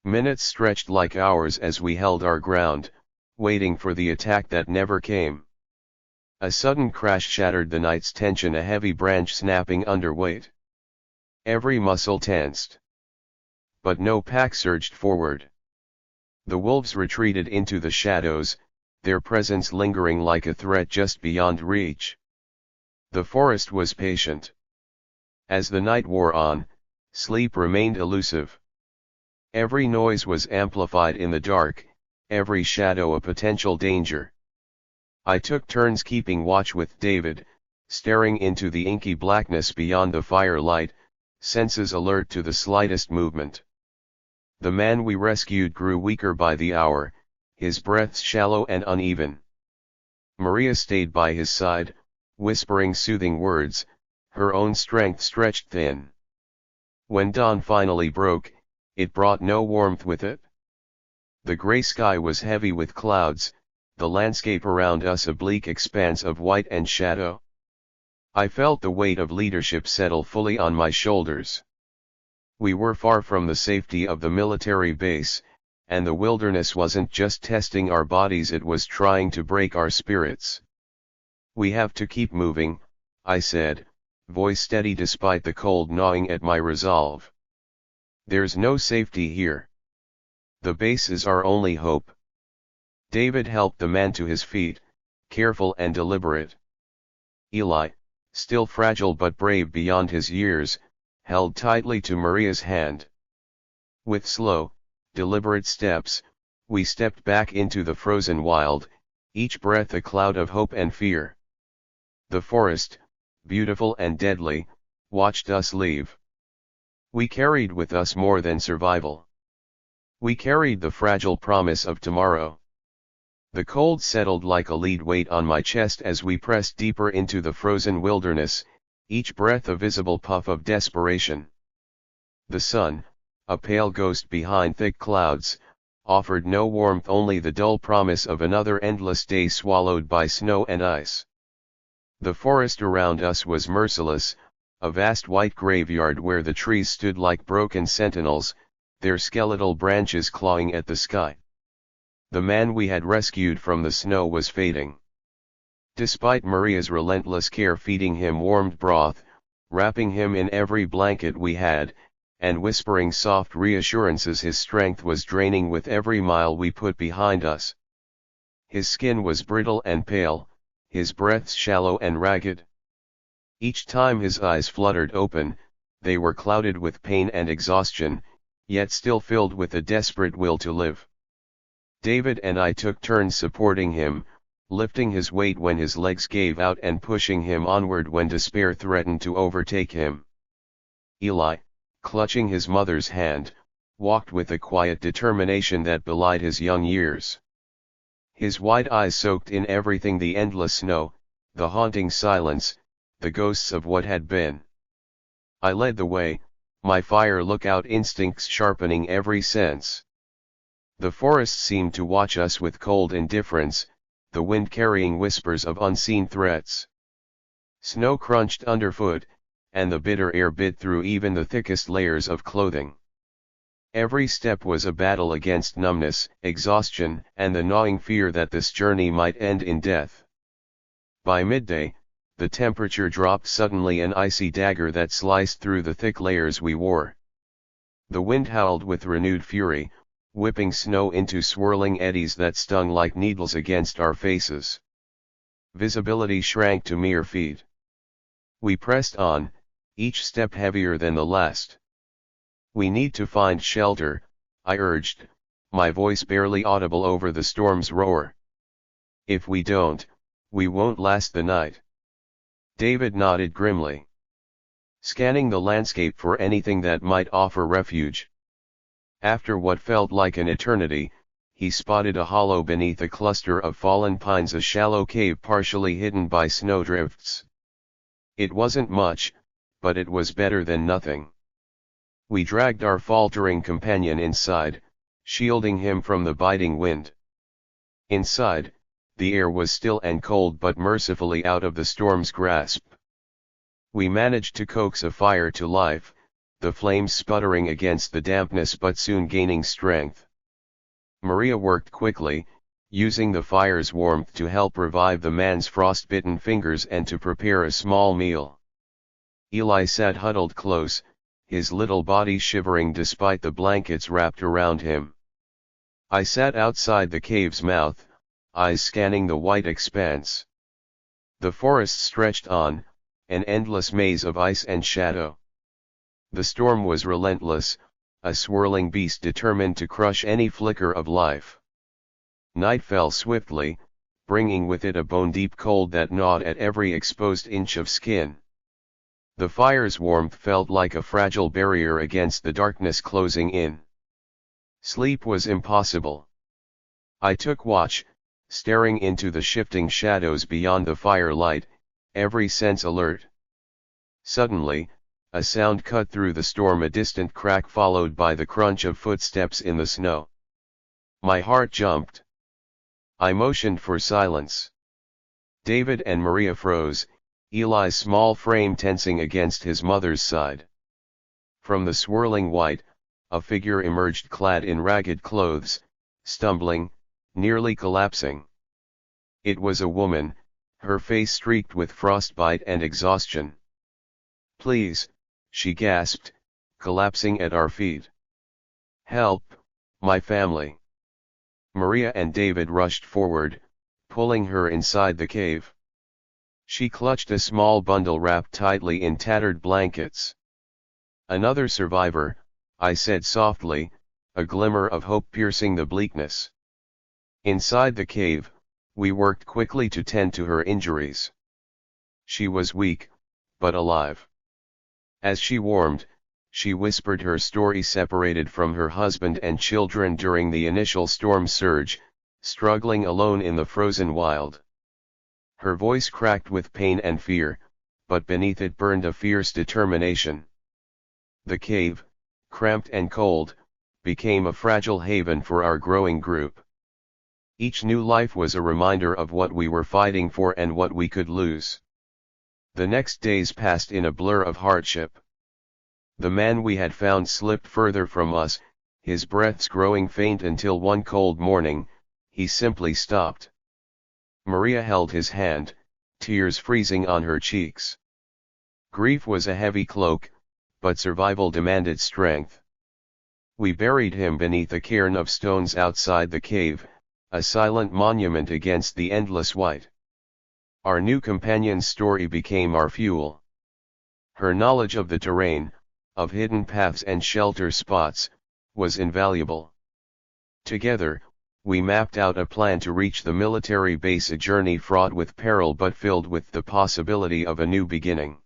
Minutes stretched like hours as we held our ground, waiting for the attack that never came. A sudden crash shattered the night's tension, a heavy branch snapping under weight. Every muscle tensed. but no pack surged forward. The wolves retreated into the shadows, their presence lingering like a threat just beyond reach. The forest was patient. As the night wore on, sleep remained elusive. Every noise was amplified in the dark, every shadow a potential danger. I took turns keeping watch with David, staring into the inky blackness beyond the firelight, senses alert to the slightest movement. The man we rescued grew weaker by the hour, his breaths shallow and uneven. Maria stayed by his side, whispering soothing words, her own strength stretched thin. When dawn finally broke, it brought no warmth with it. The gray sky was heavy with clouds, the landscape around us a bleak expanse of white and shadow. I felt the weight of leadership settle fully on my shoulders. We were far from the safety of the military base, and the wilderness wasn't just testing our bodies, it was trying to break our spirits. "We have to keep moving," I said, voice steady despite the cold gnawing at my resolve. "There's no safety here. The base is our only hope." David helped the man to his feet, careful and deliberate. Eli, still fragile but brave beyond his years, held tightly to Maria's hand. With slow, deliberate steps, we stepped back into the frozen wild, each breath a cloud of hope and fear. The forest, beautiful and deadly, watched us leave. We carried with us more than survival. We carried the fragile promise of tomorrow. The cold settled like a lead weight on my chest as we pressed deeper into the frozen wilderness, each breath a visible puff of desperation. The sun, a pale ghost behind thick clouds, offered no warmth, only the dull promise of another endless day swallowed by snow and ice. The forest around us was merciless, a vast white graveyard where the trees stood like broken sentinels, their skeletal branches clawing at the sky. The man we had rescued from the snow was fading. Despite Maria's relentless care, feeding him warmed broth, wrapping him in every blanket we had, and whispering soft reassurances, his strength was draining with every mile we put behind us. His skin was brittle and pale, his breaths shallow and ragged. Each time his eyes fluttered open, they were clouded with pain and exhaustion, yet still filled with a desperate will to live. David and I took turns supporting him, lifting his weight when his legs gave out and pushing him onward when despair threatened to overtake him. Eli, clutching his mother's hand, walked with a quiet determination that belied his young years. His wide eyes soaked in everything: the endless snow, the haunting silence, the ghosts of what had been. I led the way, my fire lookout instincts sharpening every sense. The forest seemed to watch us with cold indifference, the wind carrying whispers of unseen threats. Snow crunched underfoot, and the bitter air bit through even the thickest layers of clothing. Every step was a battle against numbness, exhaustion, and the gnawing fear that this journey might end in death. By midday, the temperature dropped suddenly, an icy dagger that sliced through the thick layers we wore. The wind howled with renewed fury, whipping snow into swirling eddies that stung like needles against our faces. Visibility shrank to mere feet. We pressed on, each step heavier than the last. "We need to find shelter," I urged, my voice barely audible over the storm's roar. "If we don't, we won't last the night." David nodded grimly, scanning the landscape for anything that might offer refuge. After what felt like an eternity, he spotted a hollow beneath a cluster of fallen pines, a shallow cave partially hidden by snowdrifts. It wasn't much, but it was better than nothing. We dragged our faltering companion inside, shielding him from the biting wind. Inside, the air was still and cold but mercifully out of the storm's grasp. We managed to coax a fire to life, the flames sputtering against the dampness but soon gaining strength. Maria worked quickly, using the fire's warmth to help revive the man's frostbitten fingers and to prepare a small meal. Eli sat huddled close, his little body shivering despite the blankets wrapped around him. I sat outside the cave's mouth, eyes scanning the white expanse. The forest stretched on, an endless maze of ice and shadow. The storm was relentless, a swirling beast determined to crush any flicker of life. Night fell swiftly, bringing with it a bone-deep cold that gnawed at every exposed inch of skin. The fire's warmth felt like a fragile barrier against the darkness closing in. Sleep was impossible. I took watch, staring into the shifting shadows beyond the firelight, every sense alert. Suddenly, a sound cut through the storm, a distant crack followed by the crunch of footsteps in the snow. My heart jumped. I motioned for silence. David and Maria froze, Eli's small frame tensing against his mother's side. From the swirling white, a figure emerged clad in ragged clothes, stumbling, nearly collapsing. It was a woman, her face streaked with frostbite and exhaustion. "Please," she gasped, collapsing at our feet. "Help, my family." Maria and David rushed forward, pulling her inside the cave. She clutched a small bundle wrapped tightly in tattered blankets. "Another survivor," I said softly, a glimmer of hope piercing the bleakness. Inside the cave, we worked quickly to tend to her injuries. She was weak, but alive. As she warmed, she whispered her story, separated from her husband and children during the initial storm surge, struggling alone in the frozen wild. Her voice cracked with pain and fear, but beneath it burned a fierce determination. The cave, cramped and cold, became a fragile haven for our growing group. Each new life was a reminder of what we were fighting for and what we could lose. The next days passed in a blur of hardship. The man we had found slipped further from us, his breaths growing faint until one cold morning, he simply stopped. Maria held his hand, tears freezing on her cheeks. Grief was a heavy cloak, but survival demanded strength. We buried him beneath a cairn of stones outside the cave, a silent monument against the endless white. Our new companion's story became our fuel. Her knowledge of the terrain, of hidden paths and shelter spots, was invaluable. Together, we mapped out a plan to reach the military base, a journey fraught with peril but filled with the possibility of a new beginning.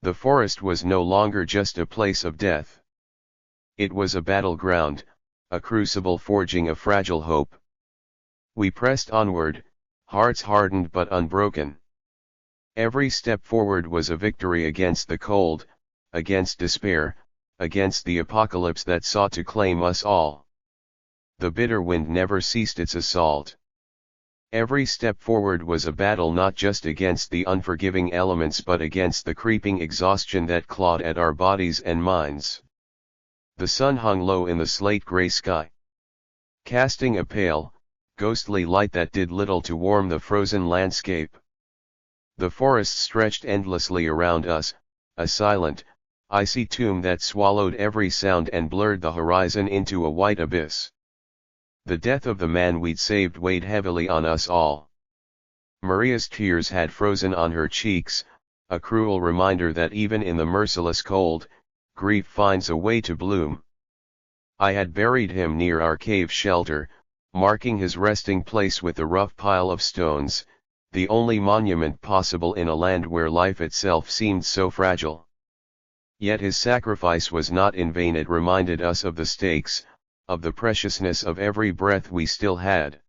The forest was no longer just a place of death. It was a battleground, a crucible forging a fragile hope. We pressed onward, hearts hardened but unbroken. Every step forward was a victory against the cold, against despair, against the apocalypse that sought to claim us all. The bitter wind never ceased its assault. Every step forward was a battle not just against the unforgiving elements but against the creeping exhaustion that clawed at our bodies and minds. The sun hung low in the slate-gray sky, casting a pale, ghostly light that did little to warm the frozen landscape. The forest stretched endlessly around us, a silent, icy tomb that swallowed every sound and blurred the horizon into a white abyss. The death of the man we'd saved weighed heavily on us all. Maria's tears had frozen on her cheeks, a cruel reminder that even in the merciless cold, grief finds a way to bloom. I had buried him near our cave shelter, marking his resting place with a rough pile of stones, the only monument possible in a land where life itself seemed so fragile. Yet his sacrifice was not in vain. It reminded us of the stakes, of the preciousness of every breath we still had.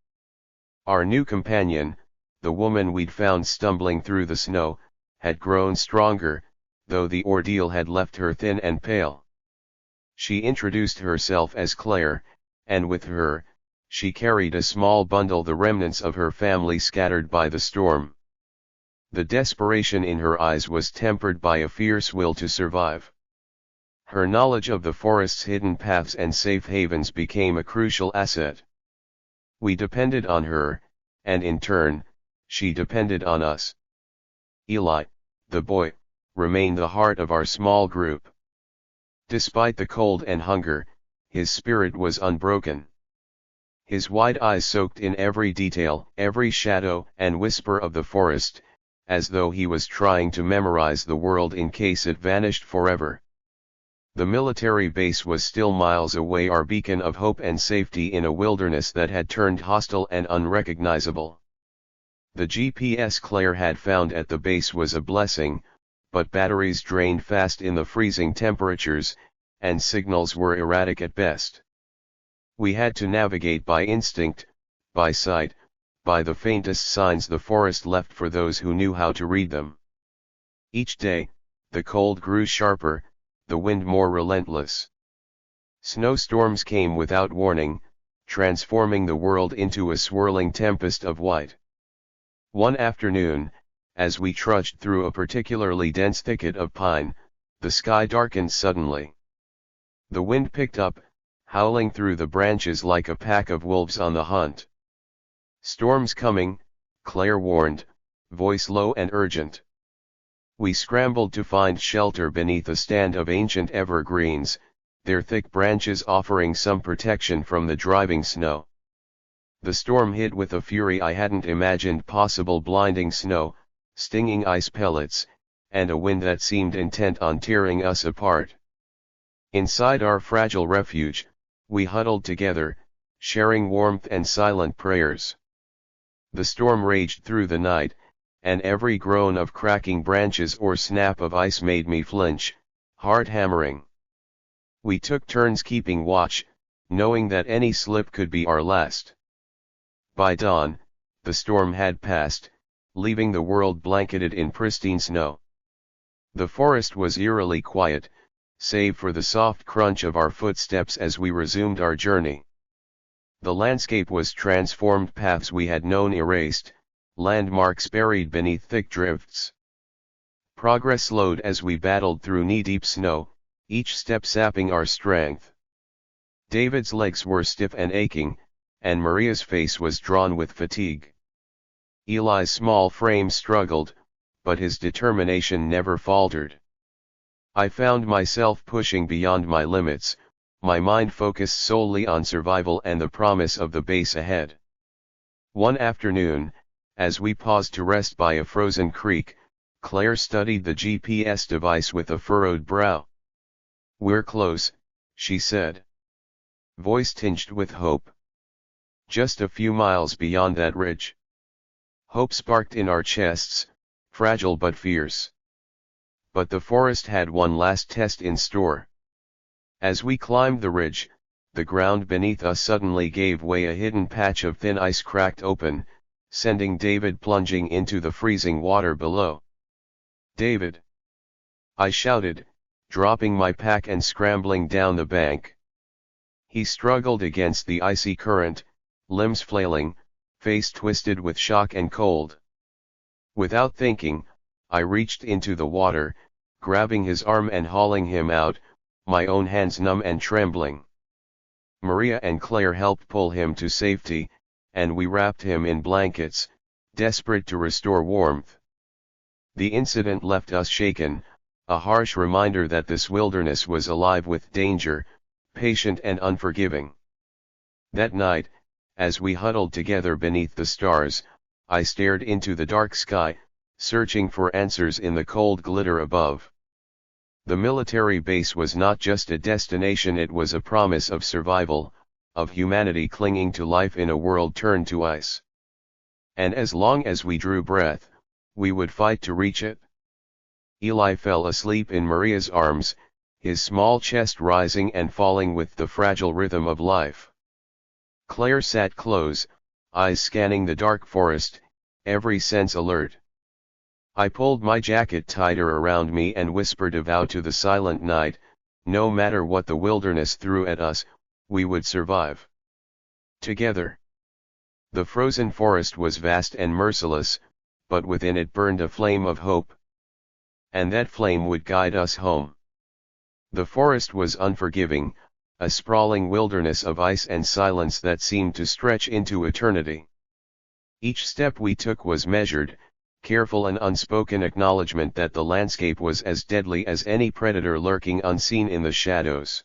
Our new companion, the woman we'd found stumbling through the snow, had grown stronger, though the ordeal had left her thin and pale. She introduced herself as Claire, and with her, she carried a small bundle, the remnants of her family scattered by the storm. The desperation in her eyes was tempered by a fierce will to survive. Her knowledge of the forest's hidden paths and safe havens became a crucial asset. We depended on her, and in turn, she depended on us. Eli, the boy, remained the heart of our small group. Despite the cold and hunger, his spirit was unbroken. His wide eyes soaked in every detail, every shadow and whisper of the forest, as though he was trying to memorize the world in case it vanished forever. The military base was still miles away, our beacon of hope and safety in a wilderness that had turned hostile and unrecognizable. The GPS Claire had found at the base was a blessing, but batteries drained fast in the freezing temperatures, and signals were erratic at best. We had to navigate by instinct, by sight, by the faintest signs the forest left for those who knew how to read them. Each day, the cold grew sharper, the wind more relentless. Snowstorms came without warning, transforming the world into a swirling tempest of white. One afternoon, as we trudged through a particularly dense thicket of pine, the sky darkened suddenly. The wind picked up, howling through the branches like a pack of wolves on the hunt. "Storm's coming," Claire warned, voice low and urgent. We scrambled to find shelter beneath a stand of ancient evergreens, their thick branches offering some protection from the driving snow. The storm hit with a fury I hadn't imagined possible, blinding snow, stinging ice pellets, and a wind that seemed intent on tearing us apart. Inside our fragile refuge, we huddled together, sharing warmth and silent prayers. The storm raged through the night, and every groan of cracking branches or snap of ice made me flinch, heart hammering. We took turns keeping watch, knowing that any slip could be our last. By dawn, the storm had passed, leaving the world blanketed in pristine snow. The forest was eerily quiet, save for the soft crunch of our footsteps as we resumed our journey. The landscape was transformed, paths we had known erased, landmarks buried beneath thick drifts. Progress slowed as we battled through knee-deep snow, each step sapping our strength. David's legs were stiff and aching, and Maria's face was drawn with fatigue. Eli's small frame struggled, but his determination never faltered. I found myself pushing beyond my limits, my mind focused solely on survival and the promise of the base ahead. One afternoon, as we paused to rest by a frozen creek, Claire studied the GPS device with a furrowed brow. "We're close," she said. Voice tinged with hope. "Just a few miles beyond that ridge." Hope sparked in our chests, fragile but fierce. But the forest had one last test in store. As we climbed the ridge, the ground beneath us suddenly gave way. A hidden patch of thin ice cracked open, sending David plunging into the freezing water below. "David!" I shouted, dropping my pack and scrambling down the bank. He struggled against the icy current, limbs flailing, face twisted with shock and cold. Without thinking, I reached into the water, grabbing his arm and hauling him out, my own hands numb and trembling. Maria and Claire helped pull him to safety, and we wrapped him in blankets, desperate to restore warmth. The incident left us shaken, a harsh reminder that this wilderness was alive with danger, patient and unforgiving. That night, as we huddled together beneath the stars, I stared into the dark sky, searching for answers in the cold glitter above. The military base was not just a destination, it was a promise of survival, of humanity clinging to life in a world turned to ice. And as long as we drew breath, we would fight to reach it. Eli fell asleep in Maria's arms, his small chest rising and falling with the fragile rhythm of life. Claire sat close, eyes scanning the dark forest, every sense alert. I pulled my jacket tighter around me and whispered a vow to the silent night: no matter what the wilderness threw at us, we would survive. Together. The frozen forest was vast and merciless, but within it burned a flame of hope. And that flame would guide us home. The forest was unforgiving, a sprawling wilderness of ice and silence that seemed to stretch into eternity. Each step we took was measured, careful and unspoken acknowledgement that the landscape was as deadly as any predator lurking unseen in the shadows.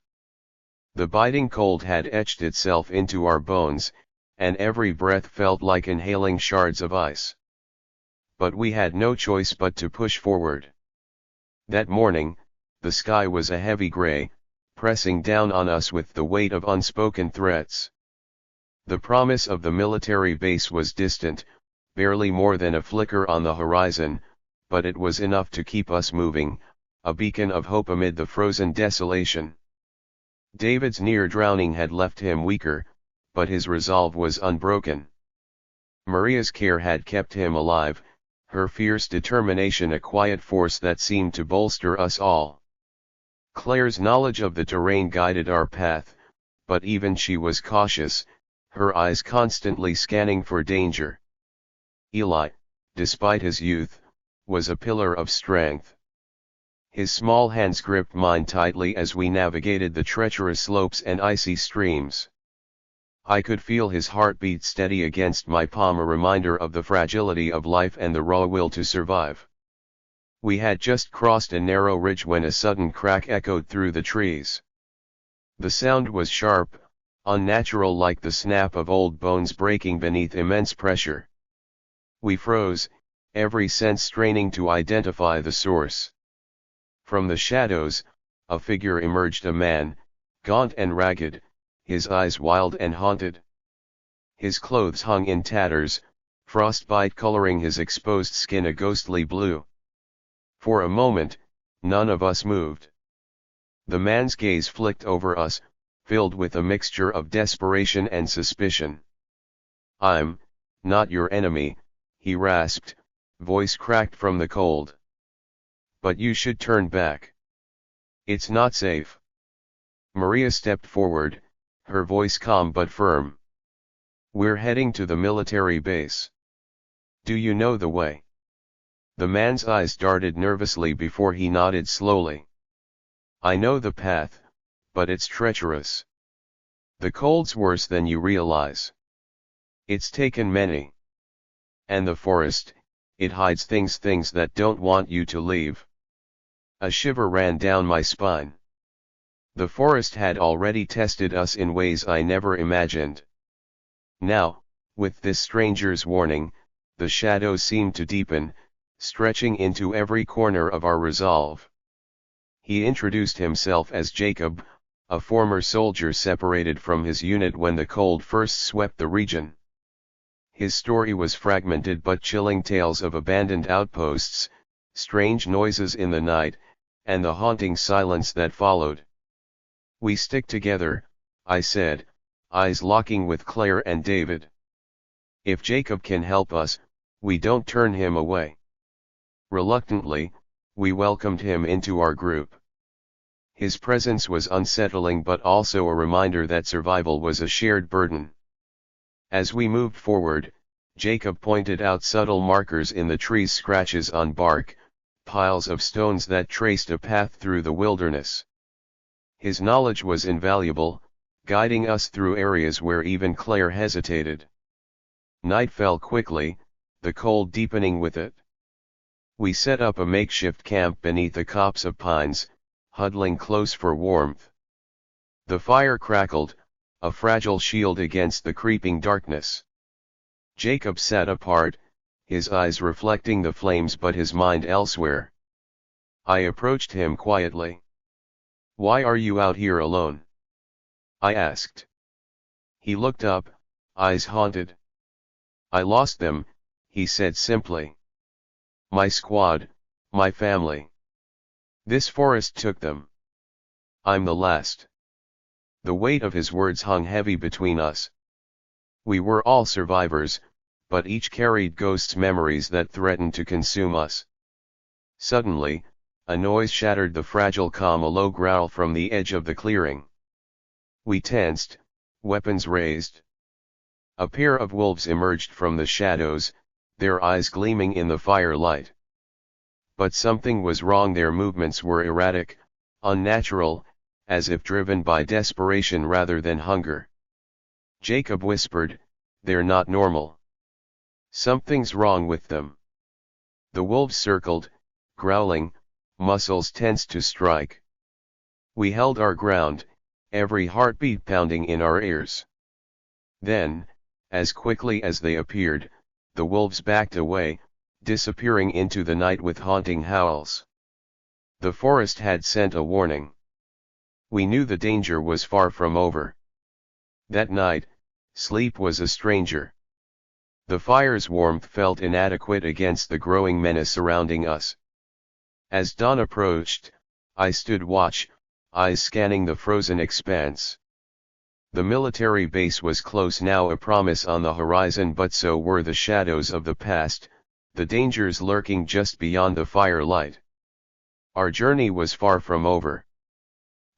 The biting cold had etched itself into our bones, and every breath felt like inhaling shards of ice. But we had no choice but to push forward. That morning, the sky was a heavy gray, pressing down on us with the weight of unspoken threats. The promise of the military base was distant, barely more than a flicker on the horizon, but it was enough to keep us moving, a beacon of hope amid the frozen desolation. David's near drowning had left him weaker, but his resolve was unbroken. Maria's care had kept him alive, her fierce determination a quiet force that seemed to bolster us all. Claire's knowledge of the terrain guided our path, but even she was cautious, her eyes constantly scanning for danger. Eli, despite his youth, was a pillar of strength. His small hands gripped mine tightly as we navigated the treacherous slopes and icy streams. I could feel his heartbeat steady against my palm, a reminder of the fragility of life and the raw will to survive. We had just crossed a narrow ridge when a sudden crack echoed through the trees. The sound was sharp, unnatural, like the snap of old bones breaking beneath immense pressure. We froze, every sense straining to identify the source. From the shadows, a figure emerged, a man, gaunt and ragged, his eyes wild and haunted. His clothes hung in tatters, frostbite coloring his exposed skin a ghostly blue. For a moment, none of us moved. The man's gaze flicked over us, filled with a mixture of desperation and suspicion. "I'm not your enemy," he rasped, voice cracked from the cold. "But you should turn back. It's not safe." Maria stepped forward, her voice calm but firm. "We're heading to the military base. Do you know the way?" The man's eyes darted nervously before he nodded slowly. "I know the path, but it's treacherous. The cold's worse than you realize. It's taken many. And the forest, it hides things that don't want you to leave." A shiver ran down my spine. The forest had already tested us in ways I never imagined. Now, with this stranger's warning, the shadows seemed to deepen, stretching into every corner of our resolve. He introduced himself as Jacob, a former soldier separated from his unit when the cold first swept the region. His story was fragmented but chilling, tales of abandoned outposts, strange noises in the night, and the haunting silence that followed. "We stick together," I said, eyes locking with Claire and David. "If Jacob can help us, we don't turn him away." Reluctantly, we welcomed him into our group. His presence was unsettling but also a reminder that survival was a shared burden. As we moved forward, Jacob pointed out subtle markers in the trees, scratches on bark, piles of stones that traced a path through the wilderness. His knowledge was invaluable, guiding us through areas where even Claire hesitated. Night fell quickly, the cold deepening with it. We set up a makeshift camp beneath a copse of pines, huddling close for warmth. The fire crackled, a fragile shield against the creeping darkness. Jacob sat apart, his eyes reflecting the flames but his mind elsewhere. I approached him quietly. "Why are you out here alone?" I asked. He looked up, eyes haunted. "I lost them," he said simply. "My squad, my family. This forest took them. I'm the last." The weight of his words hung heavy between us. We were all survivors, but each carried ghosts, memories that threatened to consume us. Suddenly, a noise shattered the fragile calm, a low growl from the edge of the clearing. We tensed, weapons raised. A pair of wolves emerged from the shadows, their eyes gleaming in the firelight. But something was wrong, their movements were erratic, unnatural, as if driven by desperation rather than hunger. Jacob whispered, "They're not normal. Something's wrong with them." The wolves circled, growling, muscles tensed to strike. We held our ground, every heartbeat pounding in our ears. Then, as quickly as they appeared, the wolves backed away, disappearing into the night with haunting howls. The forest had sent a warning. We knew the danger was far from over. That night, sleep was a stranger. The fire's warmth felt inadequate against the growing menace surrounding us. As dawn approached, I stood watch, eyes scanning the frozen expanse. The military base was close now, a promise on the horizon, but so were the shadows of the past, the dangers lurking just beyond the firelight. Our journey was far from over.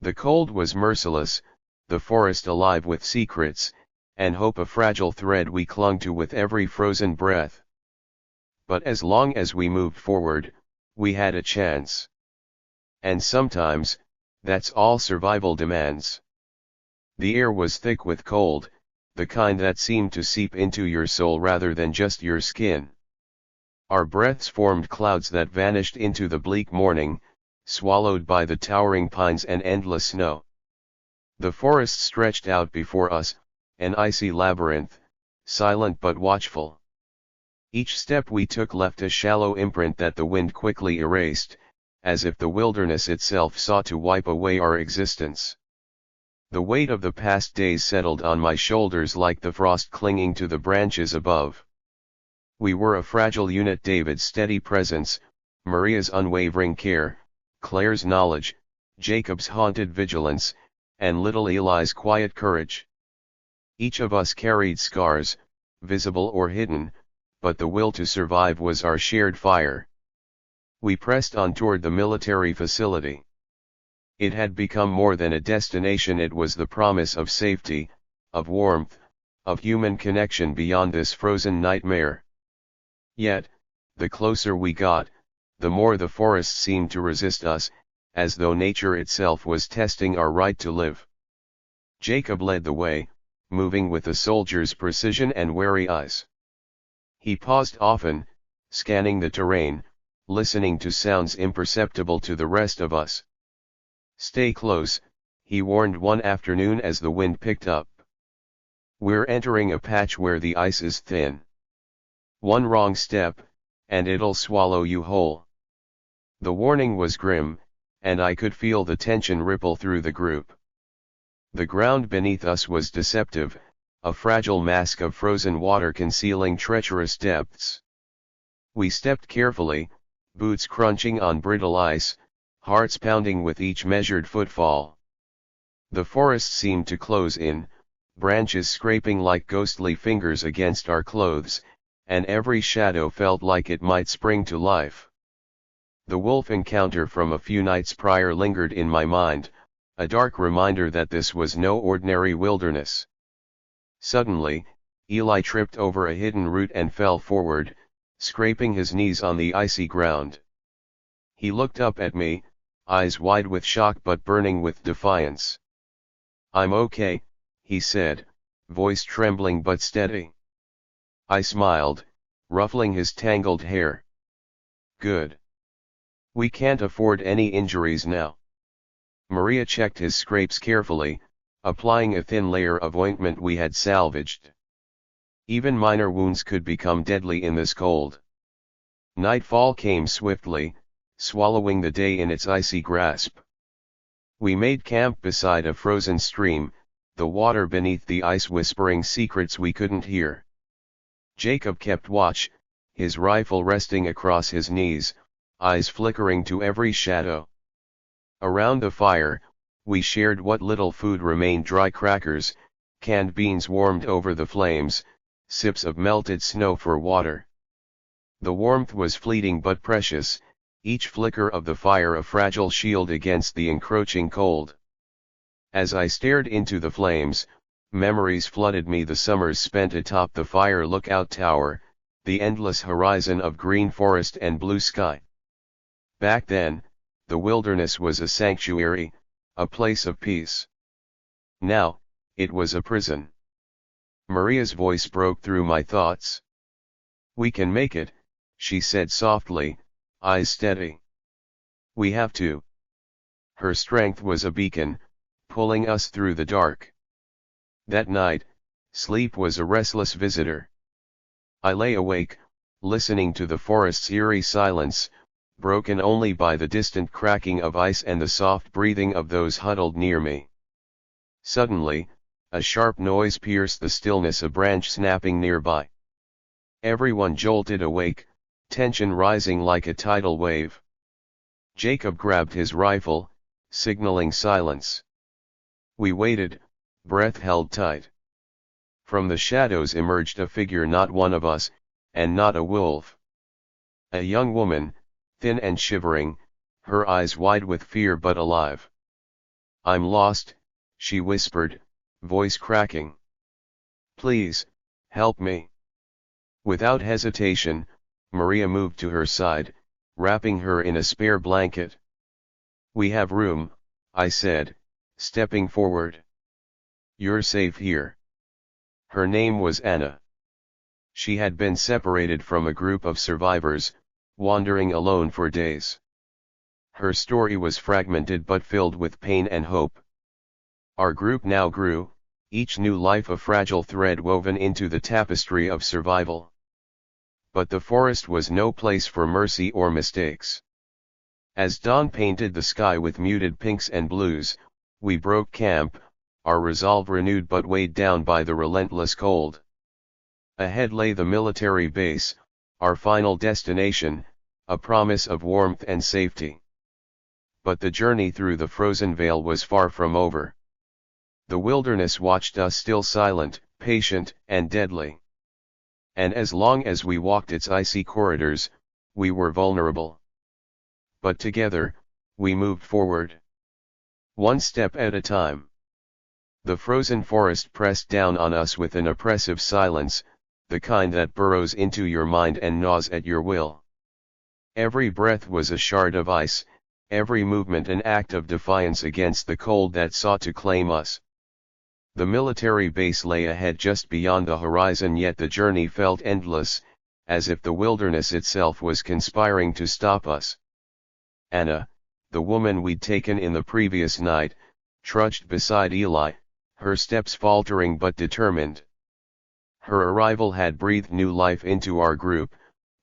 The cold was merciless, the forest alive with secrets, and hope a fragile thread we clung to with every frozen breath. But as long as we moved forward, we had a chance. And sometimes, that's all survival demands. The air was thick with cold, the kind that seemed to seep into your soul rather than just your skin. Our breaths formed clouds that vanished into the bleak morning, swallowed by the towering pines and endless snow. The forest stretched out before us, an icy labyrinth, silent but watchful. Each step we took left a shallow imprint that the wind quickly erased, as if the wilderness itself sought to wipe away our existence. The weight of the past days settled on my shoulders like the frost clinging to the branches above. We were a fragile unit: David's steady presence, Maria's unwavering care, Claire's knowledge, Jacob's haunted vigilance, and little Eli's quiet courage. Each of us carried scars, visible or hidden, but the will to survive was our shared fire. We pressed on toward the military facility. It had become more than a destination, it was the promise of safety, of warmth, of human connection beyond this frozen nightmare. Yet, the closer we got, the more the forest seemed to resist us, as though nature itself was testing our right to live. Jacob led the way, moving with a soldier's precision and wary eyes. He paused often, scanning the terrain, listening to sounds imperceptible to the rest of us. "Stay close," he warned one afternoon as the wind picked up. "We're entering a patch where the ice is thin. One wrong step, and it'll swallow you whole." The warning was grim, and I could feel the tension ripple through the group. The ground beneath us was deceptive, a fragile mask of frozen water concealing treacherous depths. We stepped carefully, boots crunching on brittle ice, hearts pounding with each measured footfall. The forest seemed to close in, branches scraping like ghostly fingers against our clothes, and every shadow felt like it might spring to life. The wolf encounter from a few nights prior lingered in my mind, a dark reminder that this was no ordinary wilderness. Suddenly, Eli tripped over a hidden root and fell forward, scraping his knees on the icy ground. He looked up at me, eyes wide with shock but burning with defiance. "I'm okay," he said, voice trembling but steady. I smiled, ruffling his tangled hair. "Good. We can't afford any injuries now." Maria checked his scrapes carefully, applying a thin layer of ointment we had salvaged. Even minor wounds could become deadly in this cold. Nightfall came swiftly, swallowing the day in its icy grasp. We made camp beside a frozen stream, the water beneath the ice whispering secrets we couldn't hear. Jacob kept watch, his rifle resting across his knees, eyes flickering to every shadow. Around the fire, we shared what little food remained: dry crackers, canned beans warmed over the flames, sips of melted snow for water. The warmth was fleeting but precious, each flicker of the fire a fragile shield against the encroaching cold. As I stared into the flames, memories flooded me: the summers spent atop the fire lookout tower, the endless horizon of green forest and blue sky. Back then, the wilderness was a sanctuary, a place of peace. Now, it was a prison. Maria's voice broke through my thoughts. "We can make it," she said softly, eyes steady. We have to. Her strength was a beacon, pulling us through the dark. That night, sleep was a restless visitor. I lay awake, listening to the forest's eerie silence, broken only by the distant cracking of ice and the soft breathing of those huddled near me. Suddenly, a sharp noise pierced the stillness, a branch snapping nearby. Everyone jolted awake, tension rising like a tidal wave. Jacob grabbed his rifle, signaling silence. We waited, breath held tight. From the shadows emerged a figure, not one of us, and not a wolf. A young woman, thin and shivering, her eyes wide with fear but alive. I'm lost, she whispered, voice cracking. Please, help me. Without hesitation, Maria moved to her side, wrapping her in a spare blanket. We have room, I said, stepping forward. You're safe here. Her name was Anna. She had been separated from a group of survivors, wandering alone for days. Her story was fragmented but filled with pain and hope. Our group now grew, each new life a fragile thread woven into the tapestry of survival. But the forest was no place for mercy or mistakes. As dawn painted the sky with muted pinks and blues, we broke camp, our resolve renewed but weighed down by the relentless cold. Ahead lay the military base, our final destination, a promise of warmth and safety. But the journey through the frozen vale was far from over. The wilderness watched us, still silent, patient, and deadly. And as long as we walked its icy corridors, we were vulnerable. But together, we moved forward. One step at a time. The frozen forest pressed down on us with an oppressive silence, the kind that burrows into your mind and gnaws at your will. Every breath was a shard of ice, every movement an act of defiance against the cold that sought to claim us. The military base lay ahead just beyond the horizon, yet the journey felt endless, as if the wilderness itself was conspiring to stop us. Anna, the woman we'd taken in the previous night, trudged beside Eli, her steps faltering but determined. Her arrival had breathed new life into our group,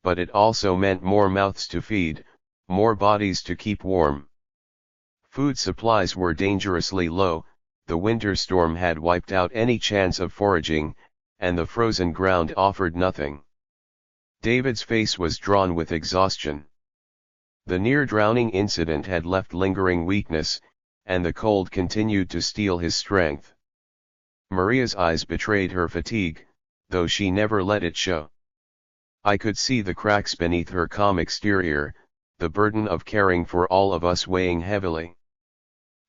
but it also meant more mouths to feed, more bodies to keep warm. Food supplies were dangerously low, the winter storm had wiped out any chance of foraging, and the frozen ground offered nothing. David's face was drawn with exhaustion. The near-drowning incident had left lingering weakness, and the cold continued to steal his strength. Maria's eyes betrayed her fatigue, though she never let it show. I could see the cracks beneath her calm exterior, the burden of caring for all of us weighing heavily.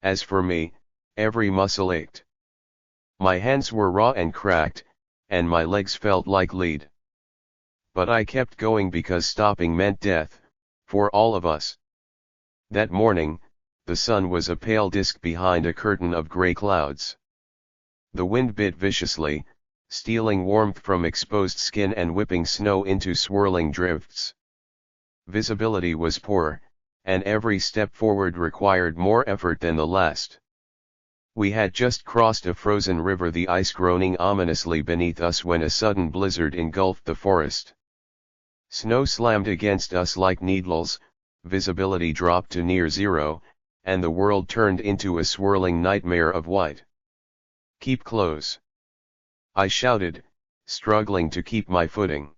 As for me, every muscle ached. My hands were raw and cracked, and my legs felt like lead. But I kept going because stopping meant death, for all of us. That morning, the sun was a pale disk behind a curtain of gray clouds. The wind bit viciously, stealing warmth from exposed skin and whipping snow into swirling drifts. Visibility was poor, and every step forward required more effort than the last. We had just crossed a frozen river, the ice groaning ominously beneath us, when a sudden blizzard engulfed the forest. Snow slammed against us like needles, visibility dropped to near zero, and the world turned into a swirling nightmare of white. Keep close, I shouted, struggling to keep my footing.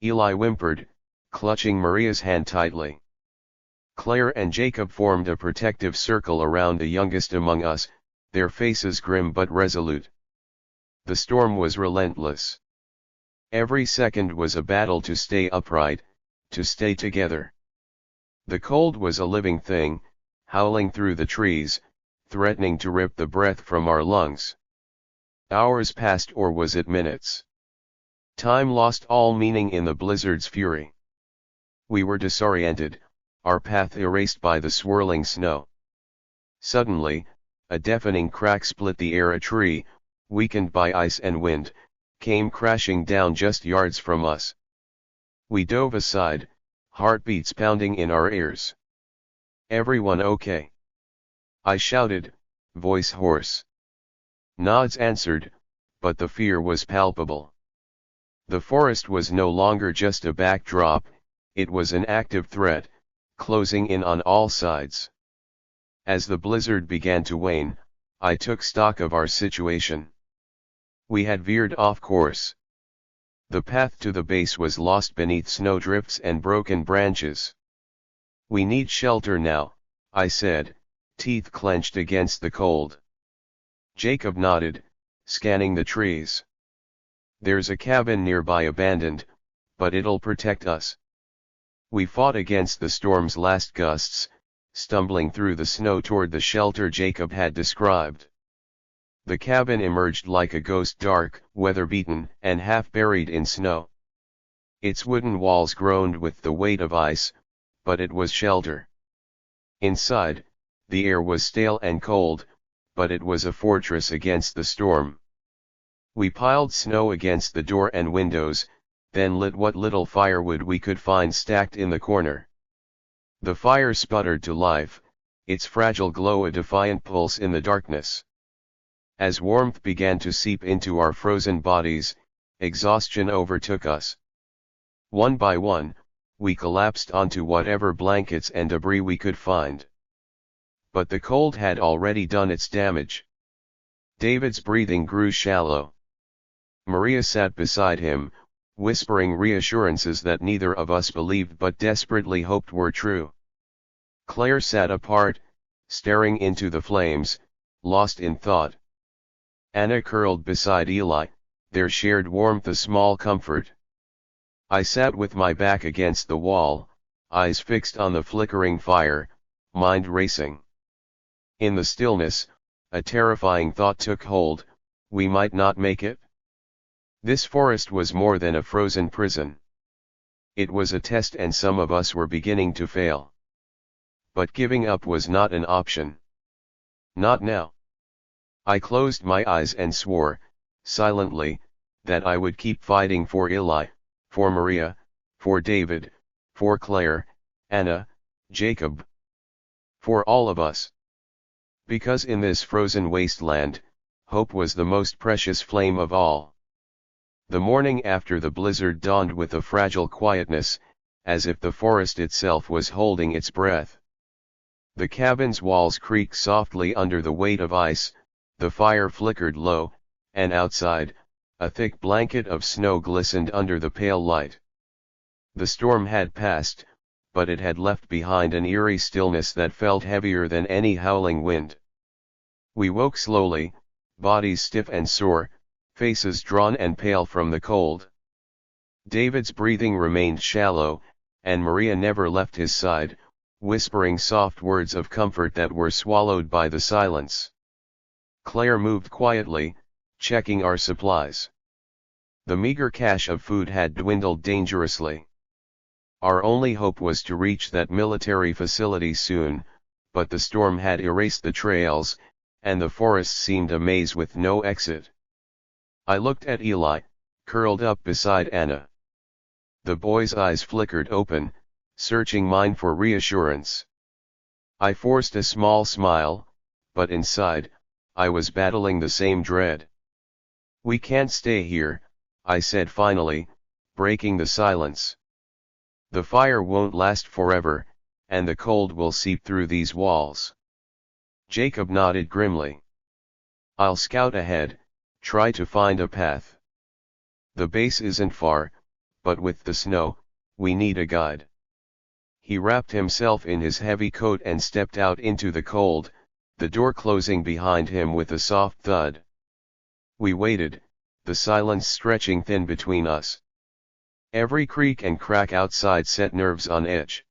Eli whimpered, clutching Maria's hand tightly. Claire and Jacob formed a protective circle around the youngest among us, their faces grim but resolute. The storm was relentless. Every second was a battle to stay upright, to stay together. The cold was a living thing, howling through the trees, threatening to rip the breath from our lungs. Hours passed, or was it minutes? Time lost all meaning in the blizzard's fury. We were disoriented, our path erased by the swirling snow. Suddenly, a deafening crack split the air. A tree, weakened by ice and wind, came crashing down just yards from us. We dove aside, heartbeats pounding in our ears. "Everyone okay?" I shouted, voice hoarse. Nods answered, but the fear was palpable. The forest was no longer just a backdrop, it was an active threat, closing in on all sides. As the blizzard began to wane, I took stock of our situation. We had veered off course. The path to the base was lost beneath snowdrifts and broken branches. "We need shelter now," I said, teeth clenched against the cold. Jacob nodded, scanning the trees. "There's a cabin nearby abandoned, but it'll protect us." We fought against the storm's last gusts, stumbling through the snow toward the shelter Jacob had described. The cabin emerged like a ghost, dark, weather-beaten, and half-buried in snow. Its wooden walls groaned with the weight of ice, but it was shelter. Inside, the air was stale and cold, but it was a fortress against the storm. We piled snow against the door and windows, then lit what little firewood we could find stacked in the corner. The fire sputtered to life, its fragile glow a defiant pulse in the darkness. As warmth began to seep into our frozen bodies, exhaustion overtook us. One by one, we collapsed onto whatever blankets and debris we could find. But the cold had already done its damage. David's breathing grew shallow. Maria sat beside him, whispering reassurances that neither of us believed but desperately hoped were true. Claire sat apart, staring into the flames, lost in thought. Anna curled beside Eli, their shared warmth a small comfort. I sat with my back against the wall, eyes fixed on the flickering fire, mind racing. In the stillness, a terrifying thought took hold: we might not make it. This forest was more than a frozen prison. It was a test, and some of us were beginning to fail. But giving up was not an option. Not now. I closed my eyes and swore, silently, that I would keep fighting for Eli, for Maria, for David, for Claire, Anna, Jacob. For all of us. Because in this frozen wasteland, hope was the most precious flame of all. The morning after the blizzard dawned with a fragile quietness, as if the forest itself was holding its breath. The cabin's walls creaked softly under the weight of ice, the fire flickered low, and outside, a thick blanket of snow glistened under the pale light. The storm had passed, but it had left behind an eerie stillness that felt heavier than any howling wind. We woke slowly, bodies stiff and sore, faces drawn and pale from the cold. David's breathing remained shallow, and Maria never left his side, whispering soft words of comfort that were swallowed by the silence. Claire moved quietly, checking our supplies. The meager cache of food had dwindled dangerously. Our only hope was to reach that military facility soon, but the storm had erased the trails, and the forest seemed a maze with no exit. I looked at Eli, curled up beside Anna. The boy's eyes flickered open, searching mine for reassurance. I forced a small smile, but inside, I was battling the same dread. "We can't stay here," I said finally, breaking the silence. "The fire won't last forever, and the cold will seep through these walls." Jacob nodded grimly. "I'll scout ahead, try to find a path. The base isn't far, but with the snow, we need a guide." He wrapped himself in his heavy coat and stepped out into the cold, the door closing behind him with a soft thud. We waited, the silence stretching thin between us. Every creak and crack outside set nerves on edge.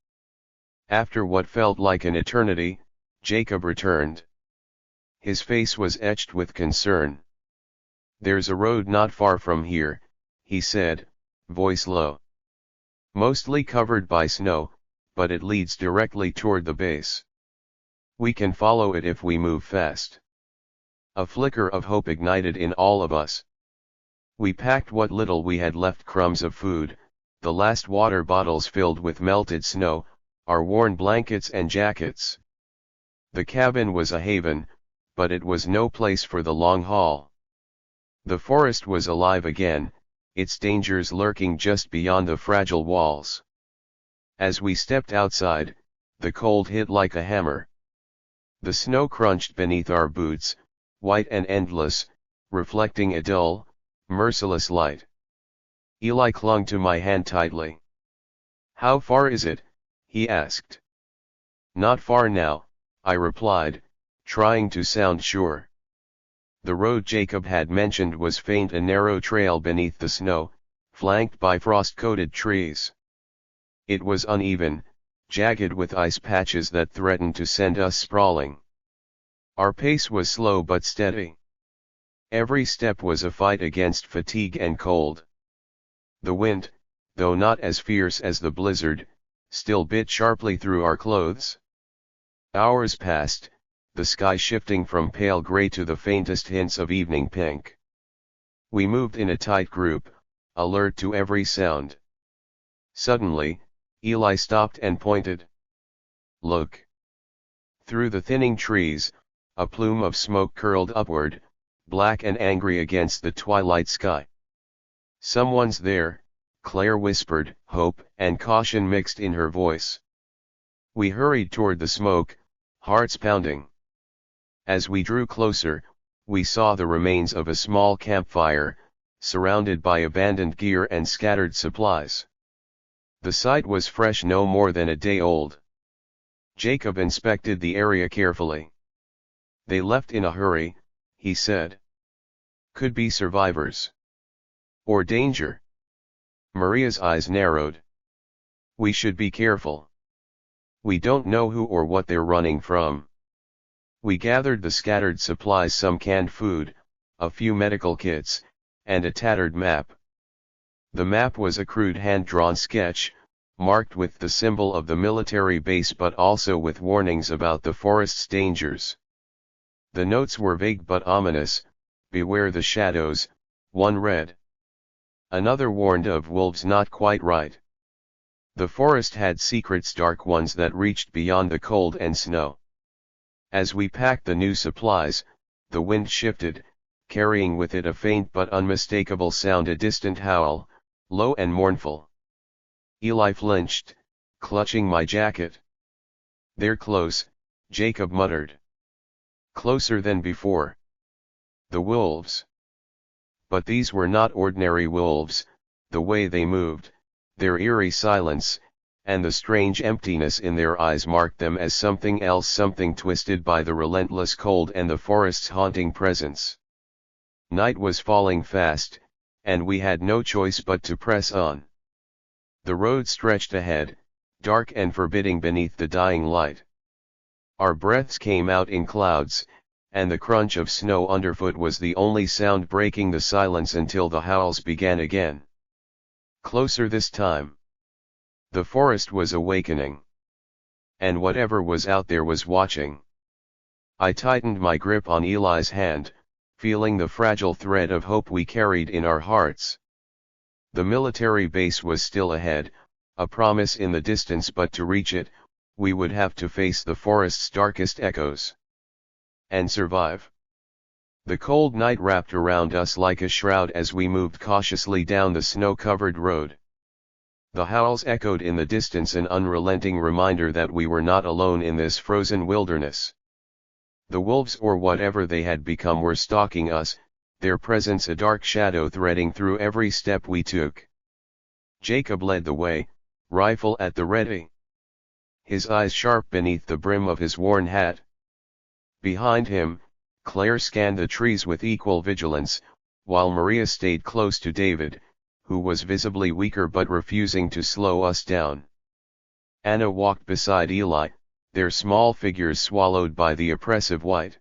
After what felt like an eternity, Jacob returned. His face was etched with concern. "There's a road not far from here," he said, voice low. "Mostly covered by snow, but it leads directly toward the base. We can follow it if we move fast." A flicker of hope ignited in all of us. We packed what little we had left, crumbs of food, the last water bottles filled with melted snow, our worn blankets and jackets. The cabin was a haven, but it was no place for the long haul. The forest was alive again, its dangers lurking just beyond the fragile walls. As we stepped outside, the cold hit like a hammer. The snow crunched beneath our boots, white and endless, reflecting a dull, merciless light. Eli clung to my hand tightly. "How far is it?" he asked. "Not far now," I replied, trying to sound sure. The road Jacob had mentioned was faint, a narrow trail beneath the snow, flanked by frost-coated trees. It was uneven, jagged with ice patches that threatened to send us sprawling. Our pace was slow but steady. Every step was a fight against fatigue and cold. The wind, though not as fierce as the blizzard, still bit sharply through our clothes. Hours passed, the sky shifting from pale gray to the faintest hints of evening pink. We moved in a tight group, alert to every sound. Suddenly, Eli stopped and pointed. "Look!" Through the thinning trees, a plume of smoke curled upward, black and angry against the twilight sky. "Someone's there," Claire whispered, hope and caution mixed in her voice. We hurried toward the smoke, hearts pounding. As we drew closer, we saw the remains of a small campfire, surrounded by abandoned gear and scattered supplies. The site was fresh, no more than a day old. Jacob inspected the area carefully. "They left in a hurry," he said. "Could be survivors. Or danger." Maria's eyes narrowed. "We should be careful. We don't know who or what they're running from." We gathered the scattered supplies, some canned food, a few medical kits, and a tattered map. The map was a crude hand-drawn sketch, marked with the symbol of the military base but also with warnings about the forest's dangers. The notes were vague but ominous: "Beware the shadows," one read. Another warned of wolves not quite right. The forest had secrets, dark ones that reached beyond the cold and snow. As we packed the new supplies, the wind shifted, carrying with it a faint but unmistakable sound, a distant howl, low and mournful. Eli flinched, clutching my jacket. "They're close," Jacob muttered. "Closer than before. The wolves." But these were not ordinary wolves. The way they moved, their eerie silence, and the strange emptiness in their eyes marked them as something else, something twisted by the relentless cold and the forest's haunting presence. Night was falling fast, and we had no choice but to press on. The road stretched ahead, dark and forbidding beneath the dying light. Our breaths came out in clouds, and the crunch of snow underfoot was the only sound breaking the silence until the howls began again. Closer this time. The forest was awakening. And whatever was out there was watching. I tightened my grip on Eli's hand, feeling the fragile thread of hope we carried in our hearts. The military base was still ahead, a promise in the distance, but to reach it, we would have to face the forest's darkest echoes. And survive. The cold night wrapped around us like a shroud as we moved cautiously down the snow-covered road. The howls echoed in the distance, an unrelenting reminder that we were not alone in this frozen wilderness. The wolves, or whatever they had become, were stalking us, their presence a dark shadow threading through every step we took. Jacob led the way, rifle at the ready. His eyes sharp beneath the brim of his worn hat. Behind him, Claire scanned the trees with equal vigilance, while Maria stayed close to David, who was visibly weaker but refusing to slow us down. Anna walked beside Eli, their small figures swallowed by the oppressive white.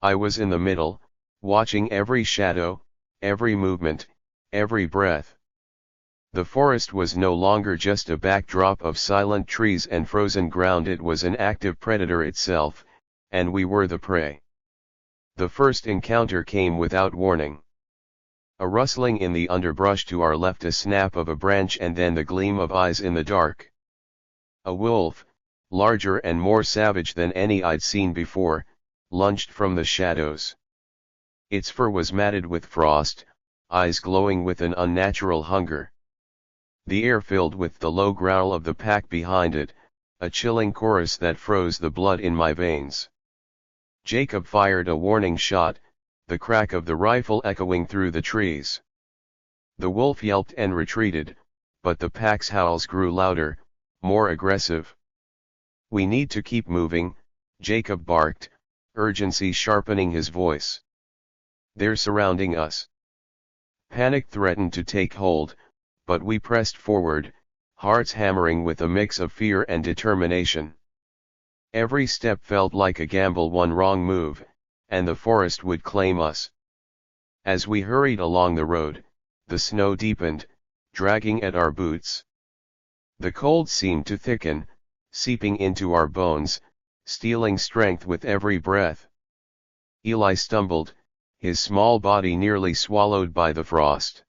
I was in the middle, watching every shadow, every movement, every breath. The forest was no longer just a backdrop of silent trees and frozen ground, it was an active predator itself, and we were the prey. The first encounter came without warning. A rustling in the underbrush to our left, a snap of a branch, and then the gleam of eyes in the dark. A wolf, larger and more savage than any I'd seen before, lunged from the shadows. Its fur was matted with frost, eyes glowing with an unnatural hunger. The air filled with the low growl of the pack behind it, a chilling chorus that froze the blood in my veins. Jacob fired a warning shot, the crack of the rifle echoing through the trees. The wolf yelped and retreated, but the pack's howls grew louder, more aggressive. "We need to keep moving," Jacob barked, urgency sharpening his voice. "They're surrounding us." Panic threatened to take hold, but we pressed forward, hearts hammering with a mix of fear and determination. Every step felt like a gamble, one wrong move, and the forest would claim us. As we hurried along the road, the snow deepened, dragging at our boots. The cold seemed to thicken, seeping into our bones, stealing strength with every breath. Eli stumbled, his small body nearly swallowed by the frost.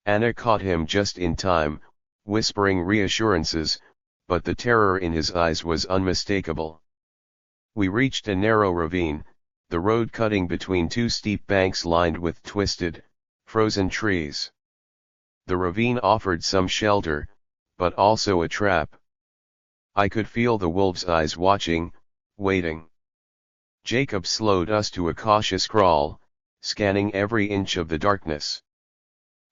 Anna caught him just in time, whispering reassurances, but the terror in his eyes was unmistakable. We reached a narrow ravine, the road cutting between two steep banks lined with twisted, frozen trees. The ravine offered some shelter, but also a trap. I could feel the wolf's eyes watching, waiting. Jacob slowed us to a cautious crawl, scanning every inch of the darkness.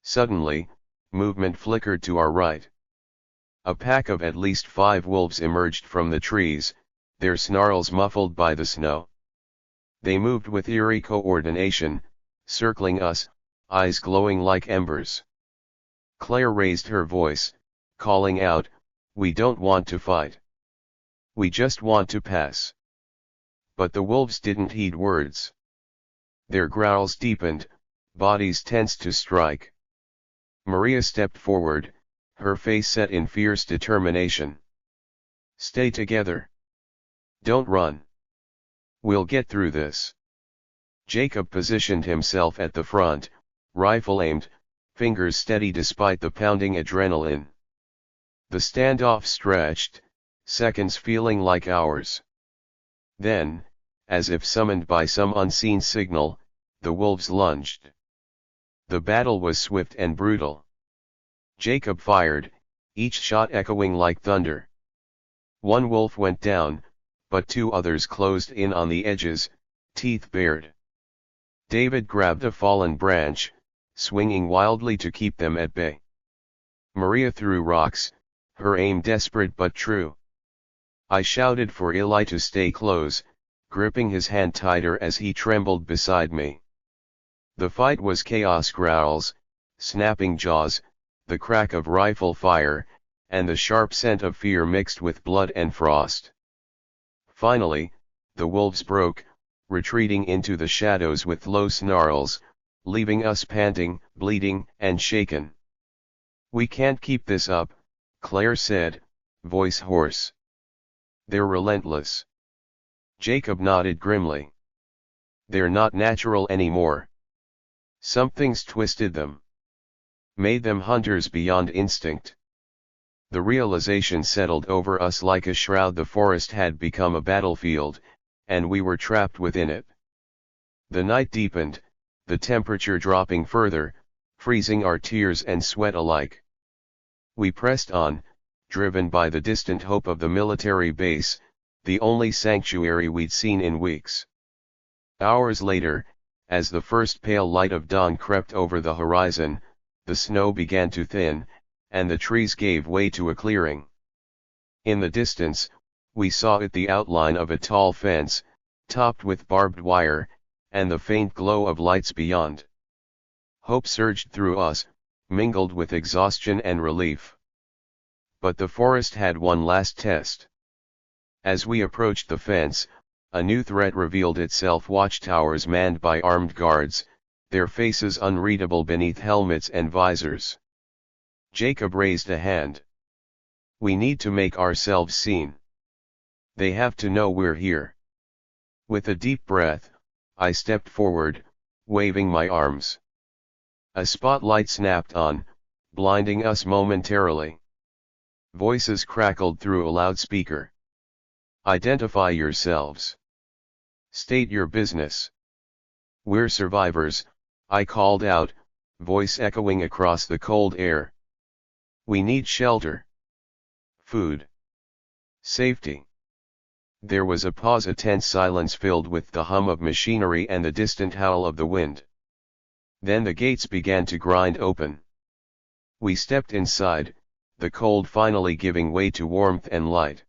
Suddenly, movement flickered to our right. A pack of at least 5 wolves emerged from the trees, their snarls muffled by the snow. They moved with eerie coordination, circling us, eyes glowing like embers. Claire raised her voice, calling out, "We don't want to fight. We just want to pass." But the wolves didn't heed words. Their growls deepened, bodies tensed to strike. Maria stepped forward, her face set in fierce determination. "Stay together. Don't run. We'll get through this." Jacob positioned himself at the front, rifle aimed, fingers steady despite the pounding adrenaline. The standoff stretched, seconds feeling like hours. Then, as if summoned by some unseen signal, the wolves lunged. The battle was swift and brutal. Jacob fired, each shot echoing like thunder. One wolf went down, but 2 others closed in on the edges, teeth bared. David grabbed a fallen branch, swinging wildly to keep them at bay. Maria threw rocks, her aim desperate but true. I shouted for Eli to stay close, gripping his hand tighter as he trembled beside me. The fight was chaos: growls, snapping jaws, the crack of rifle fire, and the sharp scent of fear mixed with blood and frost. Finally, the wolves broke, retreating into the shadows with low snarls, leaving us panting, bleeding, and shaken. "We can't keep this up," Claire said, voice hoarse. "They're relentless." Jacob nodded grimly. "They're not natural anymore. Something's twisted them. Made them hunters beyond instinct." The realization settled over us like a shroud. The forest had become a battlefield, and we were trapped within it. The night deepened, the temperature dropping further, freezing our tears and sweat alike. We pressed on, driven by the distant hope of the military base, the only sanctuary we'd seen in weeks. Hours later, as the first pale light of dawn crept over the horizon, the snow began to thin, and the trees gave way to a clearing. In the distance, we saw the outline of a tall fence, topped with barbed wire, and the faint glow of lights beyond. Hope surged through us, mingled with exhaustion and relief. But the forest had one last test. As we approached the fence, a new threat revealed itself: watchtowers manned by armed guards, their faces unreadable beneath helmets and visors. Jacob raised a hand. "We need to make ourselves seen. They have to know we're here." With a deep breath, I stepped forward, waving my arms. A spotlight snapped on, blinding us momentarily. Voices crackled through a loudspeaker. Identify yourselves. State your business. We're survivors, I called out, voice echoing across the cold air. We need shelter. Food. Safety. There was a pause, a tense silence filled with the hum of machinery and the distant howl of the wind. Then the gates began to grind open. We stepped inside, the cold finally giving way to warmth and light.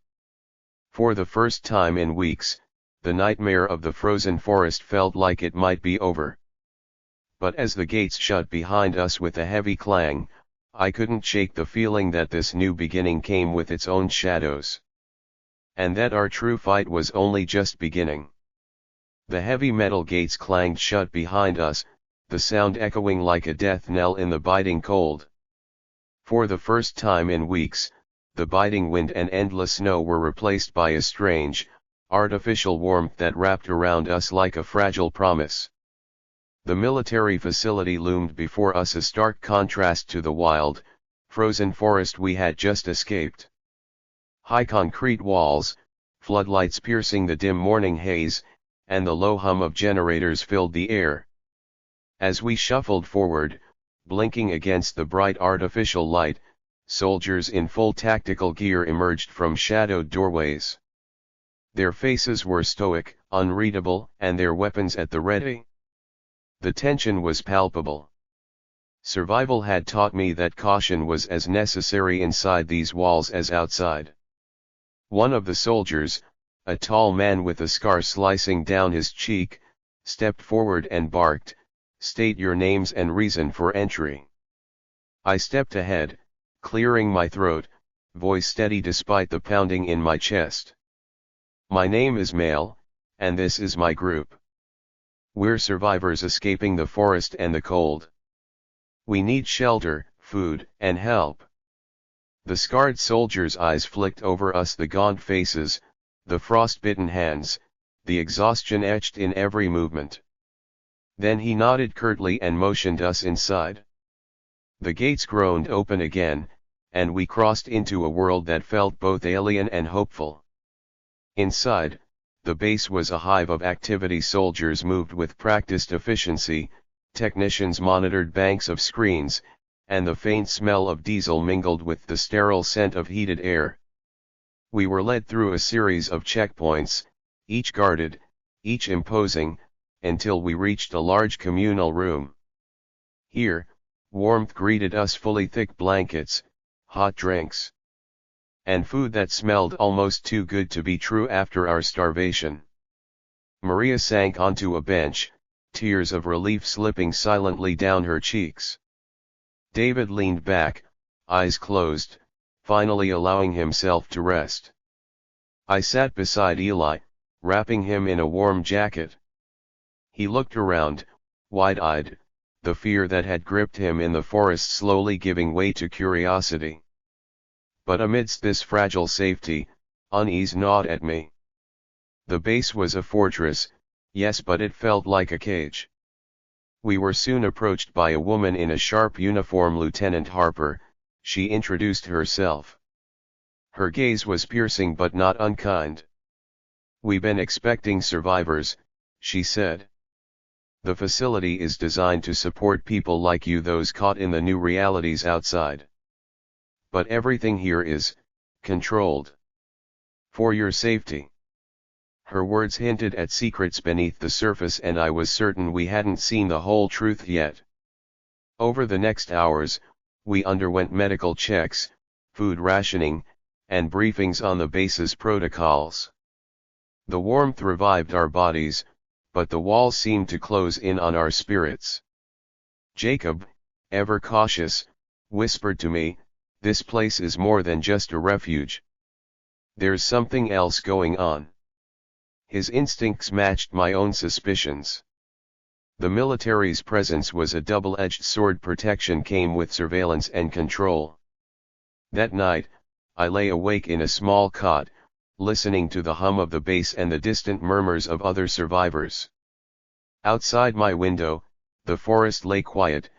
For the first time in weeks, the nightmare of the frozen forest felt like it might be over. But as the gates shut behind us with a heavy clang, I couldn't shake the feeling that this new beginning came with its own shadows. And that our true fight was only just beginning. The heavy metal gates clanged shut behind us, the sound echoing like a death knell in the biting cold. For the first time in weeks, the biting wind and endless snow were replaced by a strange, artificial warmth that wrapped around us like a fragile promise. The military facility loomed before us, a stark contrast to the wild, frozen forest we had just escaped. High concrete walls, floodlights piercing the dim morning haze, and the low hum of generators filled the air. As we shuffled forward, blinking against the bright artificial light, soldiers in full tactical gear emerged from shadowed doorways. Their faces were stoic, unreadable, and their weapons at the ready. The tension was palpable. Survival had taught me that caution was as necessary inside these walls as outside. One of the soldiers, a tall man with a scar slicing down his cheek, stepped forward and barked, "State your names and reason for entry." I stepped ahead, clearing my throat, voice steady despite the pounding in my chest. "My name is Mail, and this is my group. We're survivors escaping the forest and the cold. We need shelter, food, and help." The scarred soldier's eyes flicked over us, the gaunt faces, the frostbitten hands, the exhaustion etched in every movement. Then he nodded curtly and motioned us inside. The gates groaned open again, and we crossed into a world that felt both alien and hopeful. Inside, the base was a hive of activity. Soldiers moved with practiced efficiency, technicians monitored banks of screens, and the faint smell of diesel mingled with the sterile scent of heated air. We were led through a series of checkpoints, each guarded, each imposing, until we reached a large communal room. Here, warmth greeted us, fully, thick blankets, hot drinks, and food that smelled almost too good to be true after our starvation. Maria sank onto a bench, tears of relief slipping silently down her cheeks. David leaned back, eyes closed, finally allowing himself to rest. I sat beside Eli, wrapping him in a warm jacket. He looked around, wide-eyed, the fear that had gripped him in the forest slowly giving way to curiosity. But amidst this fragile safety, unease gnawed at me. The base was a fortress, yes, but it felt like a cage. We were soon approached by a woman in a sharp uniform. "Lieutenant Harper," she introduced herself. Her gaze was piercing but not unkind. "We've been expecting survivors," she said. "The facility is designed to support people like you, those caught in the new realities outside. But everything here is controlled. For your safety." Her words hinted at secrets beneath the surface, and I was certain we hadn't seen the whole truth yet. Over the next hours, we underwent medical checks, food rationing, and briefings on the base's protocols. The warmth revived our bodies, but the walls seemed to close in on our spirits. Jacob, ever cautious, whispered to me, "This place is more than just a refuge. There's something else going on." His instincts matched my own suspicions. The military's presence was a double-edged sword. Protection came with surveillance and control. That night, I lay awake in a small cot, listening to the hum of the base and the distant murmurs of other survivors. Outside my window, the forest lay quiet,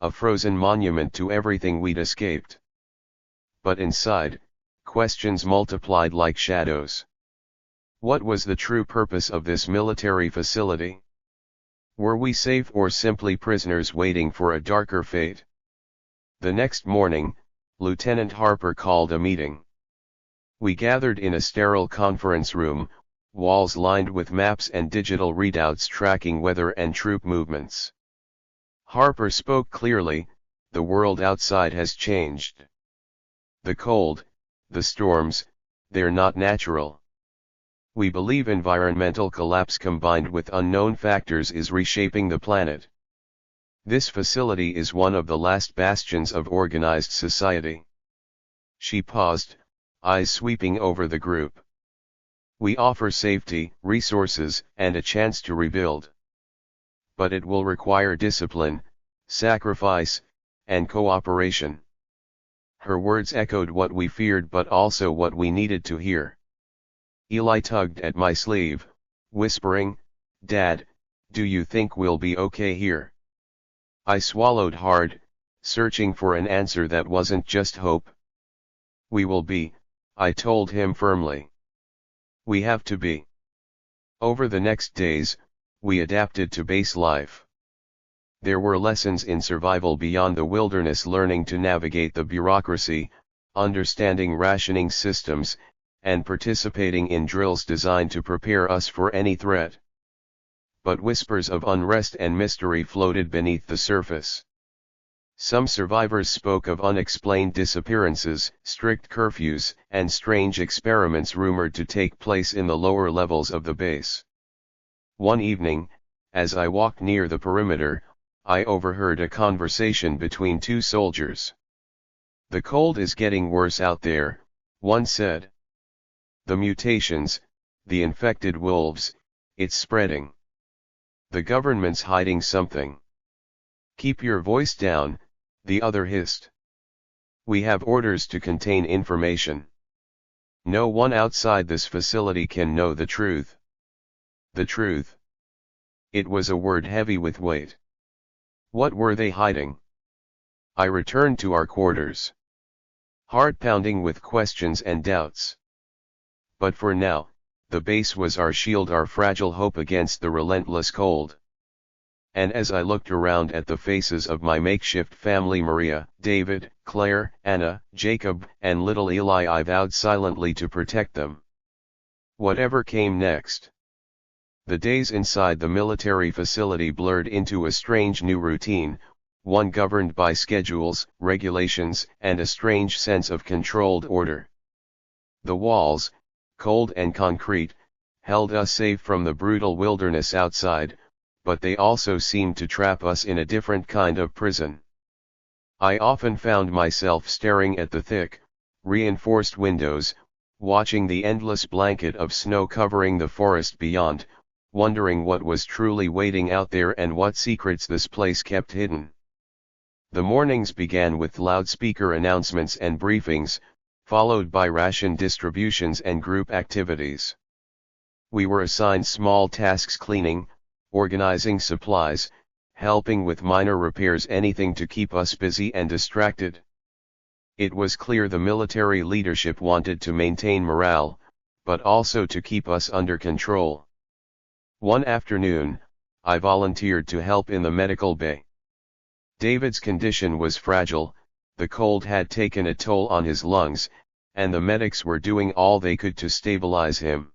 a frozen monument to everything we'd escaped. But inside, questions multiplied like shadows. What was the true purpose of this military facility? Were we safe or simply prisoners waiting for a darker fate? The next morning, Lieutenant Harper called a meeting. We gathered in a sterile conference room, walls lined with maps and digital readouts tracking weather and troop movements. Harper spoke clearly, the world outside has changed. The cold, the storms, they're not natural. We believe environmental collapse combined with unknown factors is reshaping the planet. This facility is one of the last bastions of organized society. She paused, eyes sweeping over the group. We offer safety, resources, and a chance to rebuild. But it will require discipline, sacrifice, and cooperation. Her words echoed what we feared but also what we needed to hear. Eli tugged at my sleeve, whispering, "Dad, do you think we'll be okay here?" I swallowed hard, searching for an answer that wasn't just hope. "We will be," I told him firmly. "We have to be." Over the next days, we adapted to base life. There were lessons in survival beyond the wilderness, learning to navigate the bureaucracy, understanding rationing systems, and participating in drills designed to prepare us for any threat. But whispers of unrest and mystery floated beneath the surface. Some survivors spoke of unexplained disappearances, strict curfews, and strange experiments rumored to take place in the lower levels of the base. One evening, as I walked near the perimeter, I overheard a conversation between two soldiers. "The cold is getting worse out there," one said. "The mutations, the infected wolves, it's spreading. The government's hiding something." "Keep your voice down," the other hissed. "We have orders to contain information. No one outside this facility can know the truth." The truth. It was a word heavy with weight. What were they hiding? I returned to our quarters, heart pounding with questions and doubts. But for now, the base was our shield, our fragile hope against the relentless cold. And as I looked around at the faces of my makeshift family, Maria, David, Claire, Anna, Jacob, and little Eli, I vowed silently to protect them. Whatever came next. The days inside the military facility blurred into a strange new routine, one governed by schedules, regulations, and a strange sense of controlled order. The walls, cold and concrete, held us safe from the brutal wilderness outside, but they also seemed to trap us in a different kind of prison. I often found myself staring at the thick, reinforced windows, watching the endless blanket of snow covering the forest beyond, wondering what was truly waiting out there and what secrets this place kept hidden. The mornings began with loudspeaker announcements and briefings, followed by ration distributions and group activities. We were assigned small tasks: cleaning, organizing supplies, helping with minor repairs, anything to keep us busy and distracted. It was clear the military leadership wanted to maintain morale, but also to keep us under control. One afternoon, I volunteered to help in the medical bay. David's condition was fragile, the cold had taken a toll on his lungs, and the medics were doing all they could to stabilize him.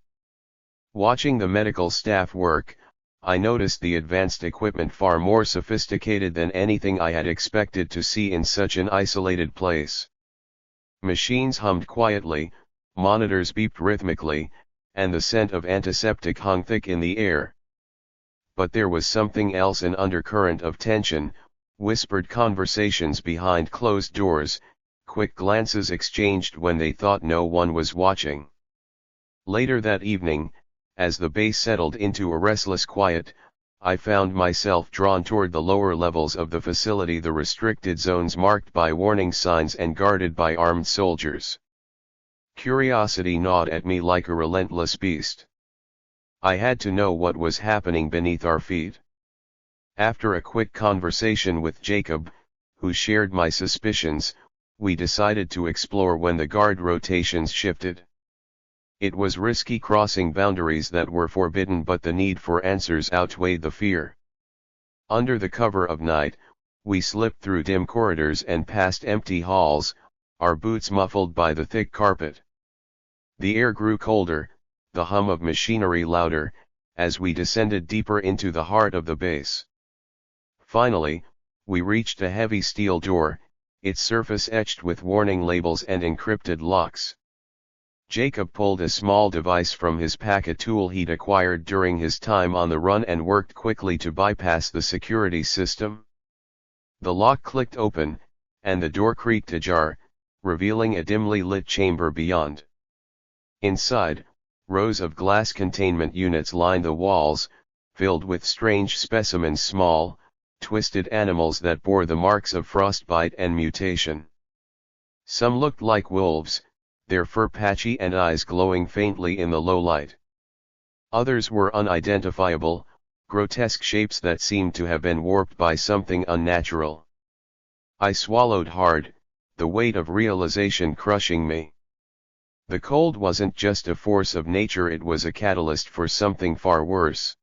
Watching the medical staff work, I noticed the advanced equipment far more sophisticated than anything I had expected to see in such an isolated place. Machines hummed quietly, monitors beeped rhythmically, and the scent of antiseptic hung thick in the air. But there was something else, an undercurrent of tension, whispered conversations behind closed doors, quick glances exchanged when they thought no one was watching. Later that evening, as the base settled into a restless quiet, I found myself drawn toward the lower levels of the facility, the restricted zones marked by warning signs and guarded by armed soldiers. Curiosity gnawed at me like a relentless beast. I had to know what was happening beneath our feet. After a quick conversation with Jacob, who shared my suspicions. We decided to explore when the guard rotations shifted. It was risky crossing boundaries that were forbidden, but the need for answers outweighed the fear. Under the cover of night, we slipped through dim corridors and past empty halls, our boots muffled by the thick carpet. The air grew colder, the hum of machinery louder, as we descended deeper into the heart of the base. Finally, we reached a heavy steel door, its surface etched with warning labels and encrypted locks. Jacob pulled a small device from his pack, a tool he'd acquired during his time on the run, and worked quickly to bypass the security system. The lock clicked open, and the door creaked ajar, revealing a dimly lit chamber beyond. Inside, rows of glass containment units lined the walls, filled with strange specimens, small, twisted animals that bore the marks of frostbite and mutation. Some looked like wolves, their fur patchy and eyes glowing faintly in the low light. Others were unidentifiable, grotesque shapes that seemed to have been warped by something unnatural. I swallowed hard, the weight of realization crushing me. The cold wasn't just a force of nature, it was a catalyst for something far worse.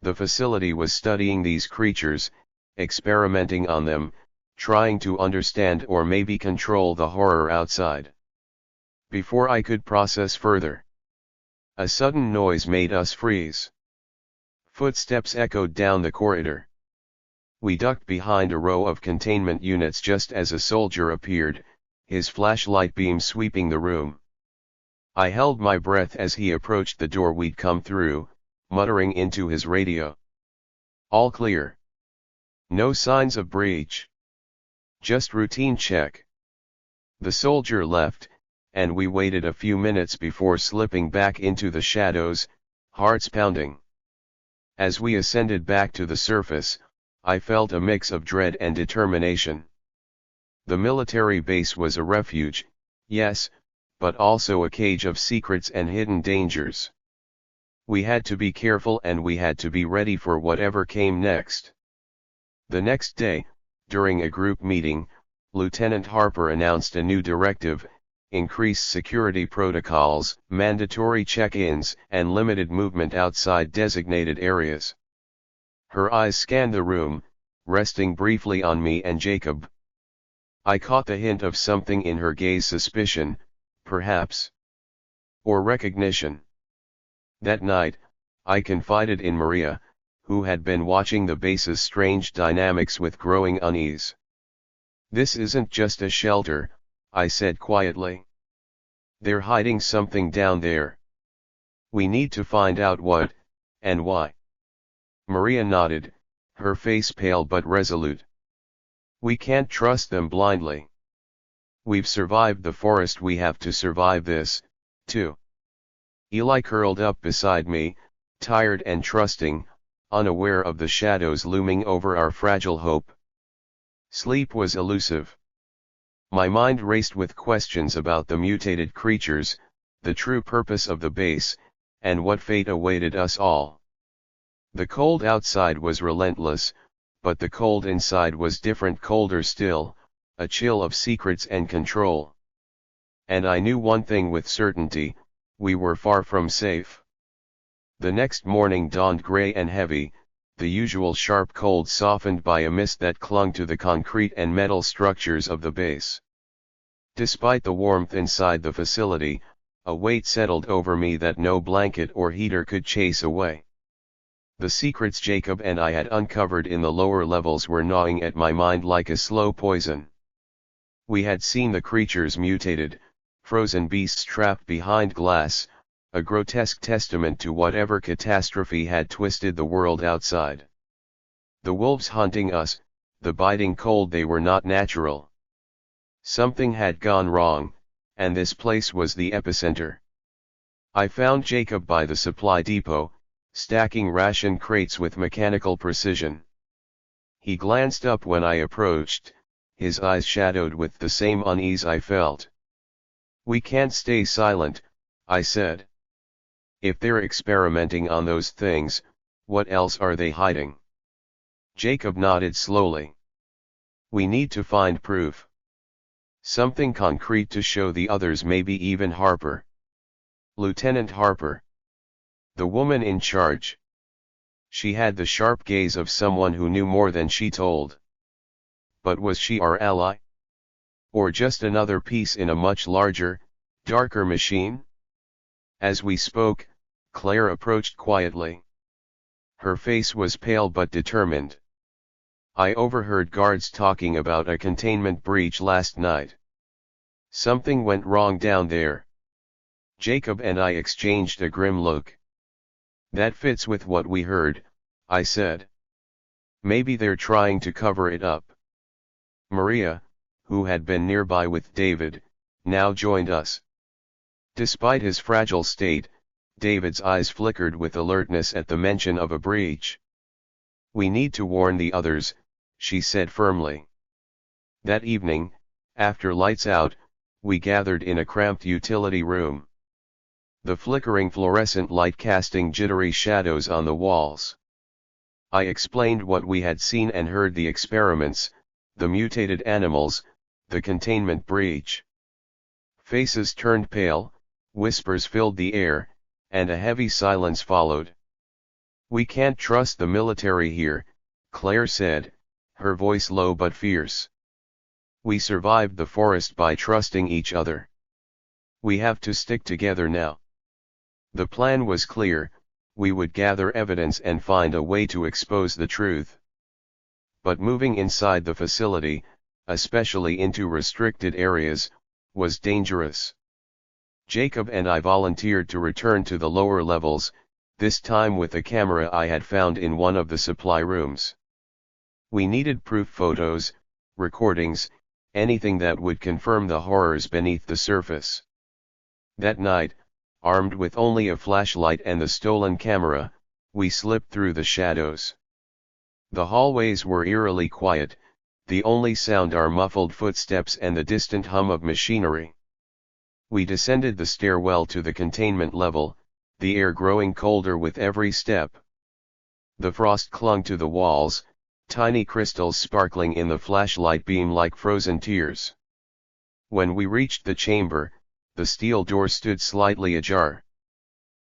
The facility was studying these creatures, experimenting on them, trying to understand or maybe control the horror outside. Before I could process further, a sudden noise made us freeze. Footsteps echoed down the corridor. We ducked behind a row of containment units just as a soldier appeared, his flashlight beam sweeping the room. I held my breath as he approached the door we'd come through, muttering into his radio. "All clear. No signs of breach. Just routine check." The soldier left, and we waited a few minutes before slipping back into the shadows, hearts pounding. As we ascended back to the surface, I felt a mix of dread and determination. The military base was a refuge, yes, but also a cage of secrets and hidden dangers. We had to be careful, and we had to be ready for whatever came next. The next day, during a group meeting, Lieutenant Harper announced a new directive: increased security protocols, mandatory check-ins, and limited movement outside designated areas. Her eyes scanned the room, resting briefly on me and Jacob. I caught the hint of something in her gaze: suspicion, perhaps, or recognition. That night, I confided in Maria, who had been watching the base's strange dynamics with growing unease. "This isn't just a shelter," I said quietly. "They're hiding something down there. We need to find out what, and why." Maria nodded, her face pale but resolute. "We can't trust them blindly. We've survived the forest, we have to survive this, too." Eli curled up beside me, tired and trusting, unaware of the shadows looming over our fragile hope. Sleep was elusive. My mind raced with questions about the mutated creatures, the true purpose of the base, and what fate awaited us all. The cold outside was relentless, but the cold inside was different, colder still, a chill of secrets and control. And I knew one thing with certainty: we were far from safe. The next morning dawned gray and heavy, the usual sharp cold softened by a mist that clung to the concrete and metal structures of the base. Despite the warmth inside the facility, a weight settled over me that no blanket or heater could chase away. The secrets Jacob and I had uncovered in the lower levels were gnawing at my mind like a slow poison. We had seen the creatures mutated, frozen beasts trapped behind glass, a grotesque testament to whatever catastrophe had twisted the world outside. The wolves hunting us, the biting cold, they were not natural. Something had gone wrong, and this place was the epicenter. I found Jacob by the supply depot, stacking ration crates with mechanical precision. He glanced up when I approached, his eyes shadowed with the same unease I felt. "We can't stay silent," I said. "If they're experimenting on those things, what else are they hiding?" Jacob nodded slowly. We need to find proof. Something concrete to show the others, maybe even Harper. Lieutenant Harper. The woman in charge. She had the sharp gaze of someone who knew more than she told. But was she our ally? Or just another piece in a much larger, darker machine? As we spoke, Claire approached quietly. Her face was pale but determined. I overheard guards talking about a containment breach last night. Something went wrong down there. Jacob and I exchanged a grim look. That fits with what we heard, I said. Maybe they're trying to cover it up. Maria, who had been nearby with David, now joined us. Despite his fragile state, David's eyes flickered with alertness at the mention of a breach. We need to warn the others, she said firmly. That evening, after lights out, we gathered in a cramped utility room. The flickering fluorescent light casting jittery shadows on the walls. I explained what we had seen and heard: the experiments, the mutated animals, the containment breach. Faces turned pale, whispers filled the air, and a heavy silence followed. We can't trust the military here, Claire said, her voice low but fierce. We survived the forest by trusting each other. We have to stick together now. The plan was clear: we would gather evidence and find a way to expose the truth. But moving inside the facility, especially into restricted areas, was dangerous. Jacob and I volunteered to return to the lower levels, this time with a camera I had found in one of the supply rooms. We needed proof: photos, recordings, anything that would confirm the horrors beneath the surface. That night, armed with only a flashlight and the stolen camera, we slipped through the shadows. The hallways were eerily quiet, the only sound our muffled footsteps and the distant hum of machinery. We descended the stairwell to the containment level, the air growing colder with every step. The frost clung to the walls, tiny crystals sparkling in the flashlight beam like frozen tears. When we reached the chamber, the steel door stood slightly ajar.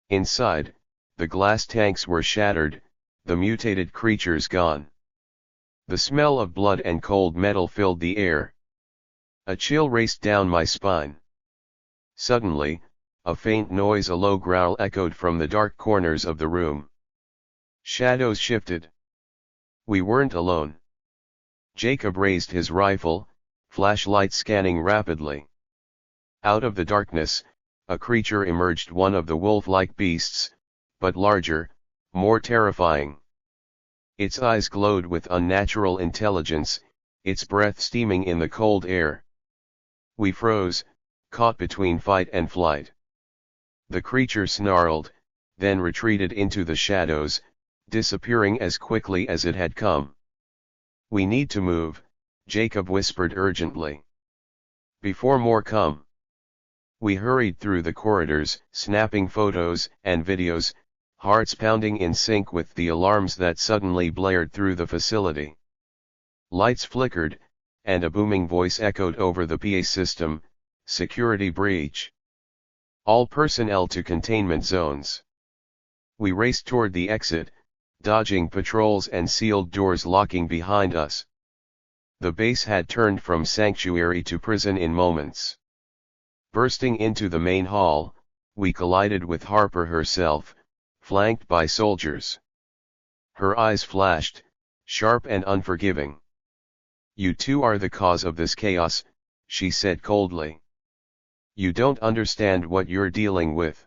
Inside, the glass tanks were shattered, the mutated creatures gone. The smell of blood and cold metal filled the air. A chill raced down my spine. Suddenly, a faint noise, a low growl, echoed from the dark corners of the room. Shadows shifted. We weren't alone. Jacob raised his rifle, flashlight scanning rapidly. Out of the darkness, a creature emerged, one of the wolf-like beasts, but larger, more terrifying. Its eyes glowed with unnatural intelligence, its breath steaming in the cold air. We froze, caught between fight and flight. The creature snarled, then retreated into the shadows, disappearing as quickly as it had come. "We need to move," Jacob whispered urgently. "Before more come." We hurried through the corridors, snapping photos and videos, hearts pounding in sync with the alarms that suddenly blared through the facility. Lights flickered, and a booming voice echoed over the PA system: "Security breach. All personnel to containment zones." We raced toward the exit, dodging patrols and sealed doors locking behind us. The base had turned from sanctuary to prison in moments. Bursting into the main hall, we collided with Harper herself, flanked by soldiers. Her eyes flashed, sharp and unforgiving. "You two are the cause of this chaos," she said coldly. "You don't understand what you're dealing with."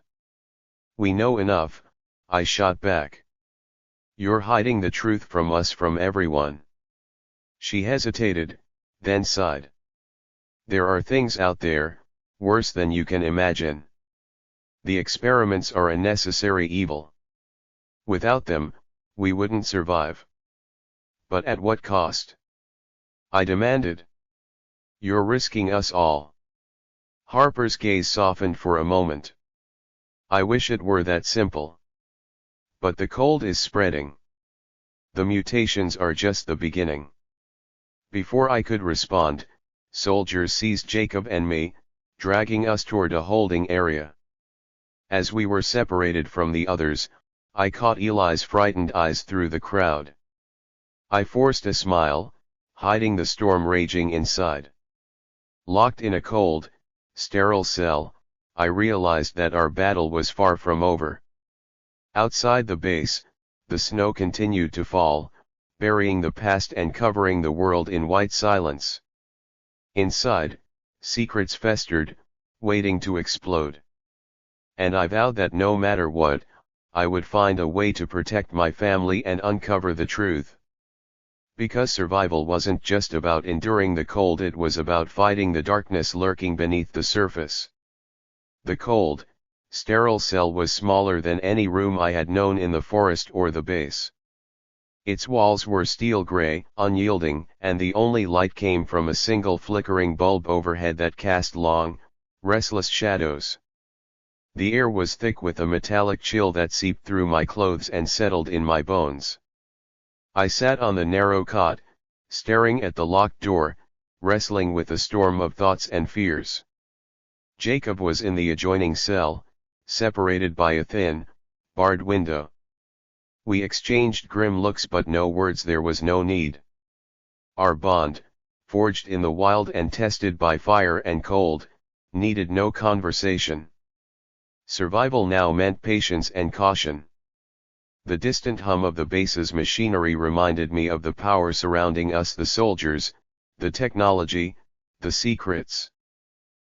"We know enough," I shot back. "You're hiding the truth from us, from everyone." She hesitated, then sighed. "There are things out there, worse than you can imagine. The experiments are a necessary evil. Without them, we wouldn't survive." "But at what cost?" I demanded. "You're risking us all." Harper's gaze softened for a moment. "I wish it were that simple. But the cold is spreading. The mutations are just the beginning. Before I could respond, soldiers seized Jacob and me, dragging us toward a holding area. As we were separated from the others, I caught Eli's frightened eyes through the crowd. I forced a smile, hiding the storm raging inside. Locked in a cold, sterile cell, I realized that our battle was far from over. Outside the base, the snow continued to fall, burying the past and covering the world in white silence. Inside, secrets festered, waiting to explode. And I vowed that no matter what, I would find a way to protect my family and uncover the truth. Because survival wasn't just about enduring the cold, it was about fighting the darkness lurking beneath the surface. The cold, sterile cell was smaller than any room I had known in the forest or the base. Its walls were steel gray, unyielding, and the only light came from a single flickering bulb overhead that cast long, restless shadows. The air was thick with a metallic chill that seeped through my clothes and settled in my bones. I sat on the narrow cot, staring at the locked door, wrestling with a storm of thoughts and fears. Jacob was in the adjoining cell, separated by a thin, barred window. We exchanged grim looks but no words. There was no need. Our bond, forged in the wild and tested by fire and cold, needed no conversation. Survival now meant patience and caution. The distant hum of the base's machinery reminded me of the power surrounding us: the soldiers, the technology, the secrets.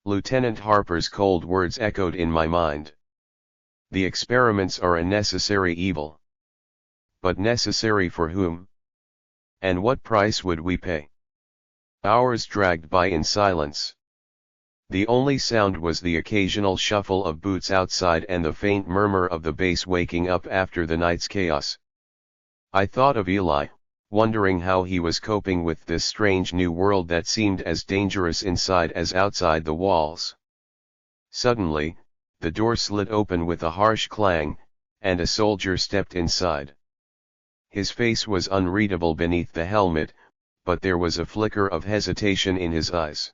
Lieutenant Harper's cold words echoed in my mind. The experiments are a necessary evil. But necessary for whom? And what price would we pay? Hours dragged by in silence. The only sound was the occasional shuffle of boots outside and the faint murmur of the base waking up after the night's chaos. I thought of Eli, wondering how he was coping with this strange new world that seemed as dangerous inside as outside the walls. Suddenly, the door slid open with a harsh clang, and a soldier stepped inside. His face was unreadable beneath the helmet, but there was a flicker of hesitation in his eyes.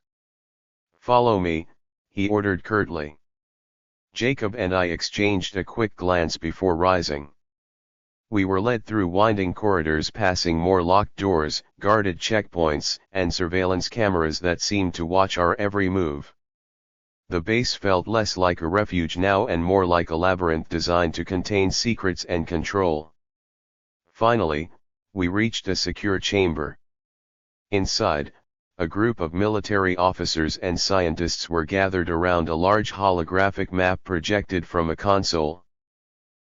"Follow me," he ordered curtly. Jacob and I exchanged a quick glance before rising. We were led through winding corridors, passing more locked doors, guarded checkpoints, and surveillance cameras that seemed to watch our every move. The base felt less like a refuge now and more like a labyrinth designed to contain secrets and control. Finally, we reached a secure chamber. Inside, a group of military officers and scientists were gathered around a large holographic map projected from a console.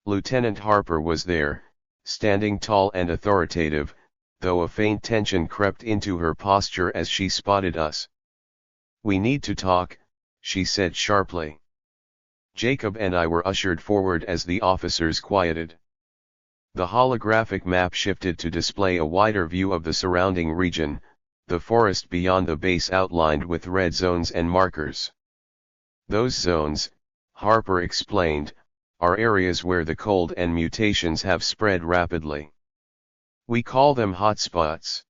Lieutenant Harper was there, standing tall and authoritative, though a faint tension crept into her posture as she spotted us. "We need to talk," she said sharply. Jacob and I were ushered forward as the officers quieted. The holographic map shifted to display a wider view of the surrounding region, the forest beyond the base outlined with red zones and markers. "Those zones," Harper explained, "are areas where the cold and mutations have spread rapidly. We call them hotspots.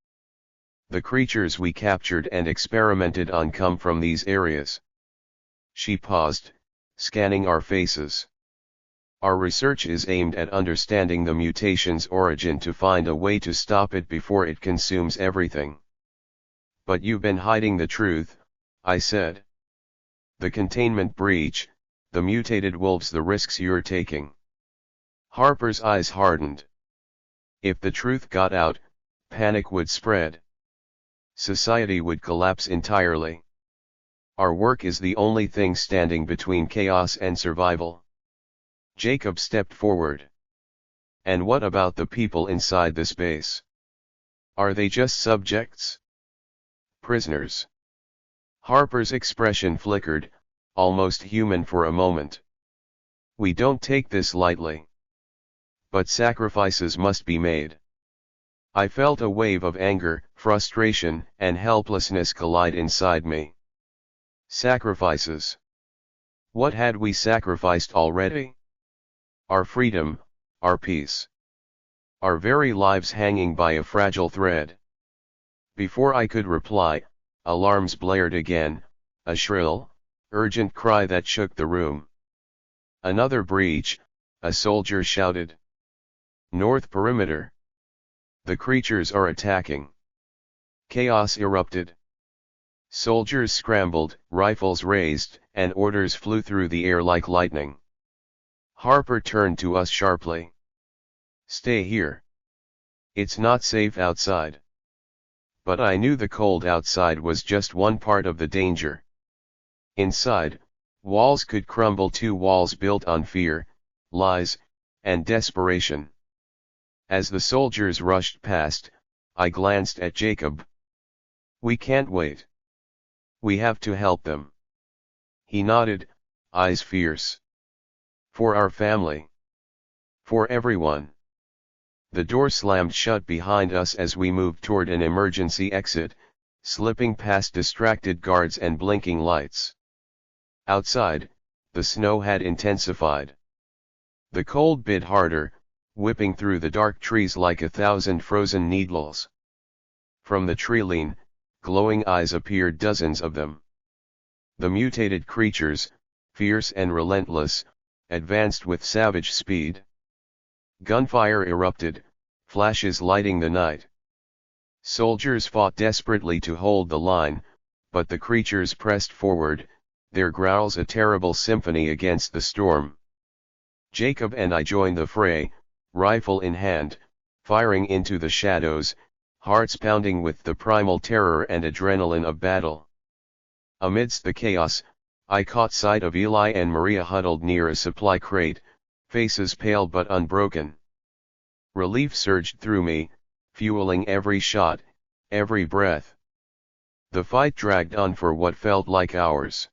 The creatures we captured and experimented on come from these areas." She paused, scanning our faces. "Our research is aimed at understanding the mutation's origin to find a way to stop it before it consumes everything." "But you've been hiding the truth," I said. "The containment breach, the mutated wolves, the risks you're taking." Harper's eyes hardened. "If the truth got out, panic would spread. Society would collapse entirely. Our work is the only thing standing between chaos and survival." Jacob stepped forward. "And what about the people inside the space? Are they just subjects? Prisoners?" Harper's expression flickered, almost human for a moment. "We don't take this lightly. But sacrifices must be made." I felt a wave of anger, frustration, and helplessness collide inside me. Sacrifices? What had we sacrificed already? Our freedom, our peace. Our very lives hanging by a fragile thread. Before I could reply, alarms blared again, a shrill, urgent cry that shook the room. Another breach, a soldier shouted. North perimeter. The creatures are attacking. Chaos erupted. Soldiers scrambled, rifles raised, and orders flew through the air like lightning. Harper turned to us sharply. Stay here. It's not safe outside. But I knew the cold outside was just one part of the danger. Inside, walls could crumble too, walls built on fear, lies, and desperation. As the soldiers rushed past, I glanced at Jacob. We can't wait. We have to help them. He nodded, eyes fierce. For our family. For everyone. The door slammed shut behind us as we moved toward an emergency exit, slipping past distracted guards and blinking lights. Outside, the snow had intensified. The cold bit harder, whipping through the dark trees like 1,000 frozen needles. From the tree-lean, glowing eyes appeared, dozens of them. The mutated creatures, fierce and relentless, advanced with savage speed. Gunfire erupted, flashes lighting the night. Soldiers fought desperately to hold the line, but the creatures pressed forward, their growls a terrible symphony against the storm. Jacob and I joined the fray, rifle in hand, firing into the shadows, hearts pounding with the primal terror and adrenaline of battle. Amidst the chaos, I caught sight of Eli and Maria huddled near a supply crate, faces pale but unbroken. Relief surged through me, fueling every shot, every breath. The fight dragged on for what felt like hours.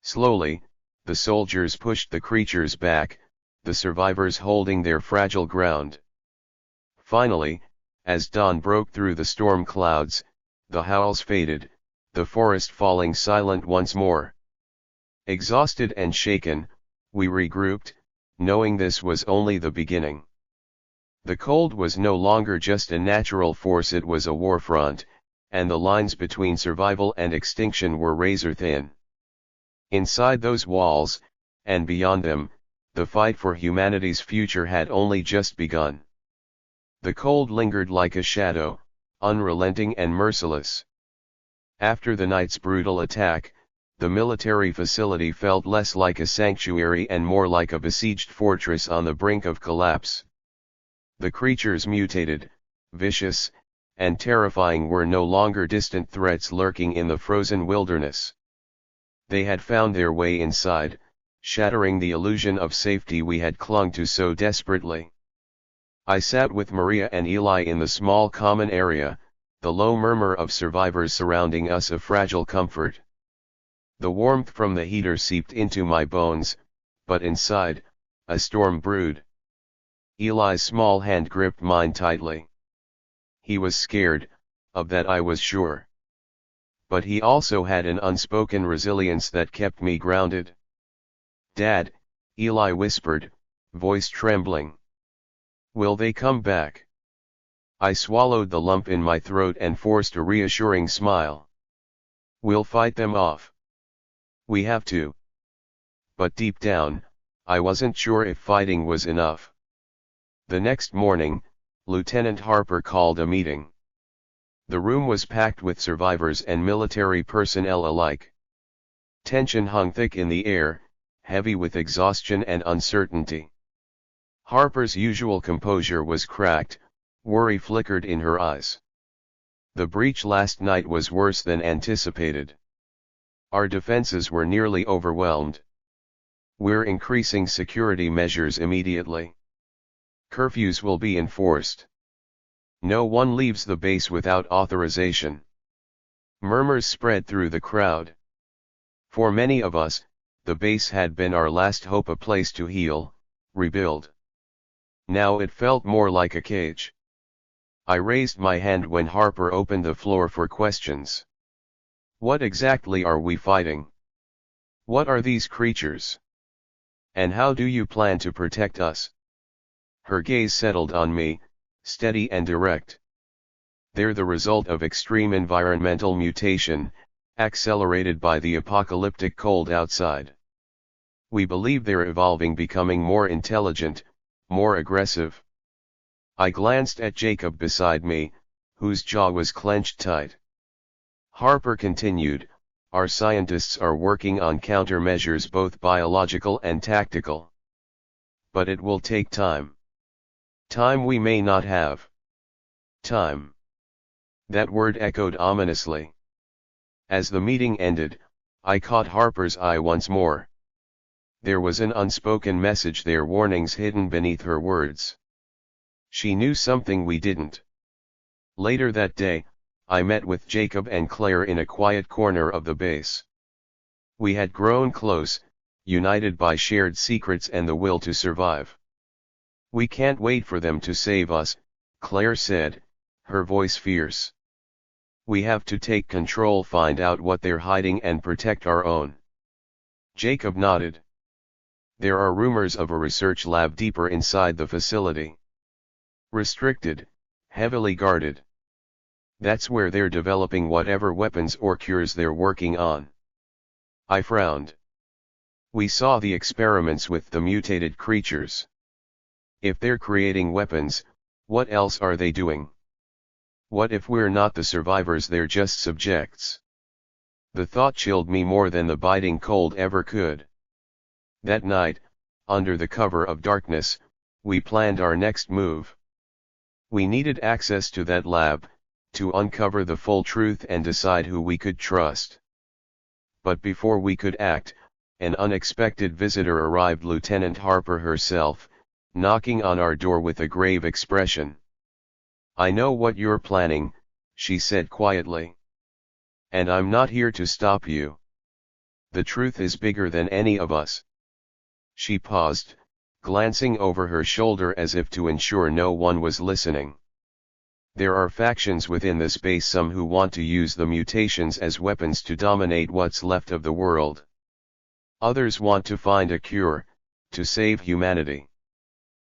Slowly, the soldiers pushed the creatures back, the survivors holding their fragile ground. Finally, as dawn broke through the storm clouds, the howls faded, the forest falling silent once more. Exhausted and shaken, we regrouped, knowing this was only the beginning. The cold was no longer just a natural force, it was a war front, and the lines between survival and extinction were razor thin. Inside those walls, and beyond them, the fight for humanity's future had only just begun. The cold lingered like a shadow, unrelenting and merciless. After the night's brutal attack, the military facility felt less like a sanctuary and more like a besieged fortress on the brink of collapse. The creatures mutated, vicious, and terrifying were no longer distant threats lurking in the frozen wilderness. They had found their way inside, shattering the illusion of safety we had clung to so desperately. I sat with Maria and Eli in the small common area, the low murmur of survivors surrounding us a fragile comfort. The warmth from the heater seeped into my bones, but inside, a storm brewed. Eli's small hand gripped mine tightly. He was scared, of that I was sure. But he also had an unspoken resilience that kept me grounded. "Dad," Eli whispered, voice trembling. "Will they come back?" I swallowed the lump in my throat and forced a reassuring smile. "We'll fight them off. We have to." But deep down, I wasn't sure if fighting was enough. The next morning, Lieutenant Harper called a meeting. The room was packed with survivors and military personnel alike. Tension hung thick in the air, heavy with exhaustion and uncertainty. Harper's usual composure was cracked, worry flickered in her eyes. The breach last night was worse than anticipated. Our defenses were nearly overwhelmed. We're increasing security measures immediately. Curfews will be enforced. No one leaves the base without authorization. Murmurs spread through the crowd. For many of us, the base had been our last hope, a place to heal, rebuild. Now it felt more like a cage. I raised my hand when Harper opened the floor for questions. "What exactly are we fighting? What are these creatures? And how do you plan to protect us?" Her gaze settled on me, steady and direct. They're the result of extreme environmental mutation, accelerated by the apocalyptic cold outside. We believe they're evolving, becoming more intelligent, more aggressive. I glanced at Jacob beside me, whose jaw was clenched tight. Harper continued, our scientists are working on countermeasures, both biological and tactical. But it will take time. Time we may not have. Time. That word echoed ominously. As the meeting ended, I caught Harper's eye once more. There was an unspoken message there, warnings hidden beneath her words. She knew something we didn't. Later that day, I met with Jacob and Claire in a quiet corner of the base. We had grown close, united by shared secrets and the will to survive. We can't wait for them to save us, Claire said, her voice fierce. We have to take control, find out what they're hiding and protect our own. Jacob nodded. There are rumors of a research lab deeper inside the facility. Restricted, heavily guarded. That's where they're developing whatever weapons or cures they're working on. I frowned. We saw the experiments with the mutated creatures. If they're creating weapons, what else are they doing? What if we're not the survivors, they're just subjects? The thought chilled me more than the biting cold ever could. That night, under the cover of darkness, we planned our next move. We needed access to that lab, to uncover the full truth and decide who we could trust. But before we could act, an unexpected visitor arrived, Lieutenant Harper herself, knocking on our door with a grave expression. I know what you're planning, she said quietly. And I'm not here to stop you. The truth is bigger than any of us. She paused, glancing over her shoulder as if to ensure no one was listening. There are factions within the space, some who want to use the mutations as weapons to dominate what's left of the world. Others want to find a cure, to save humanity.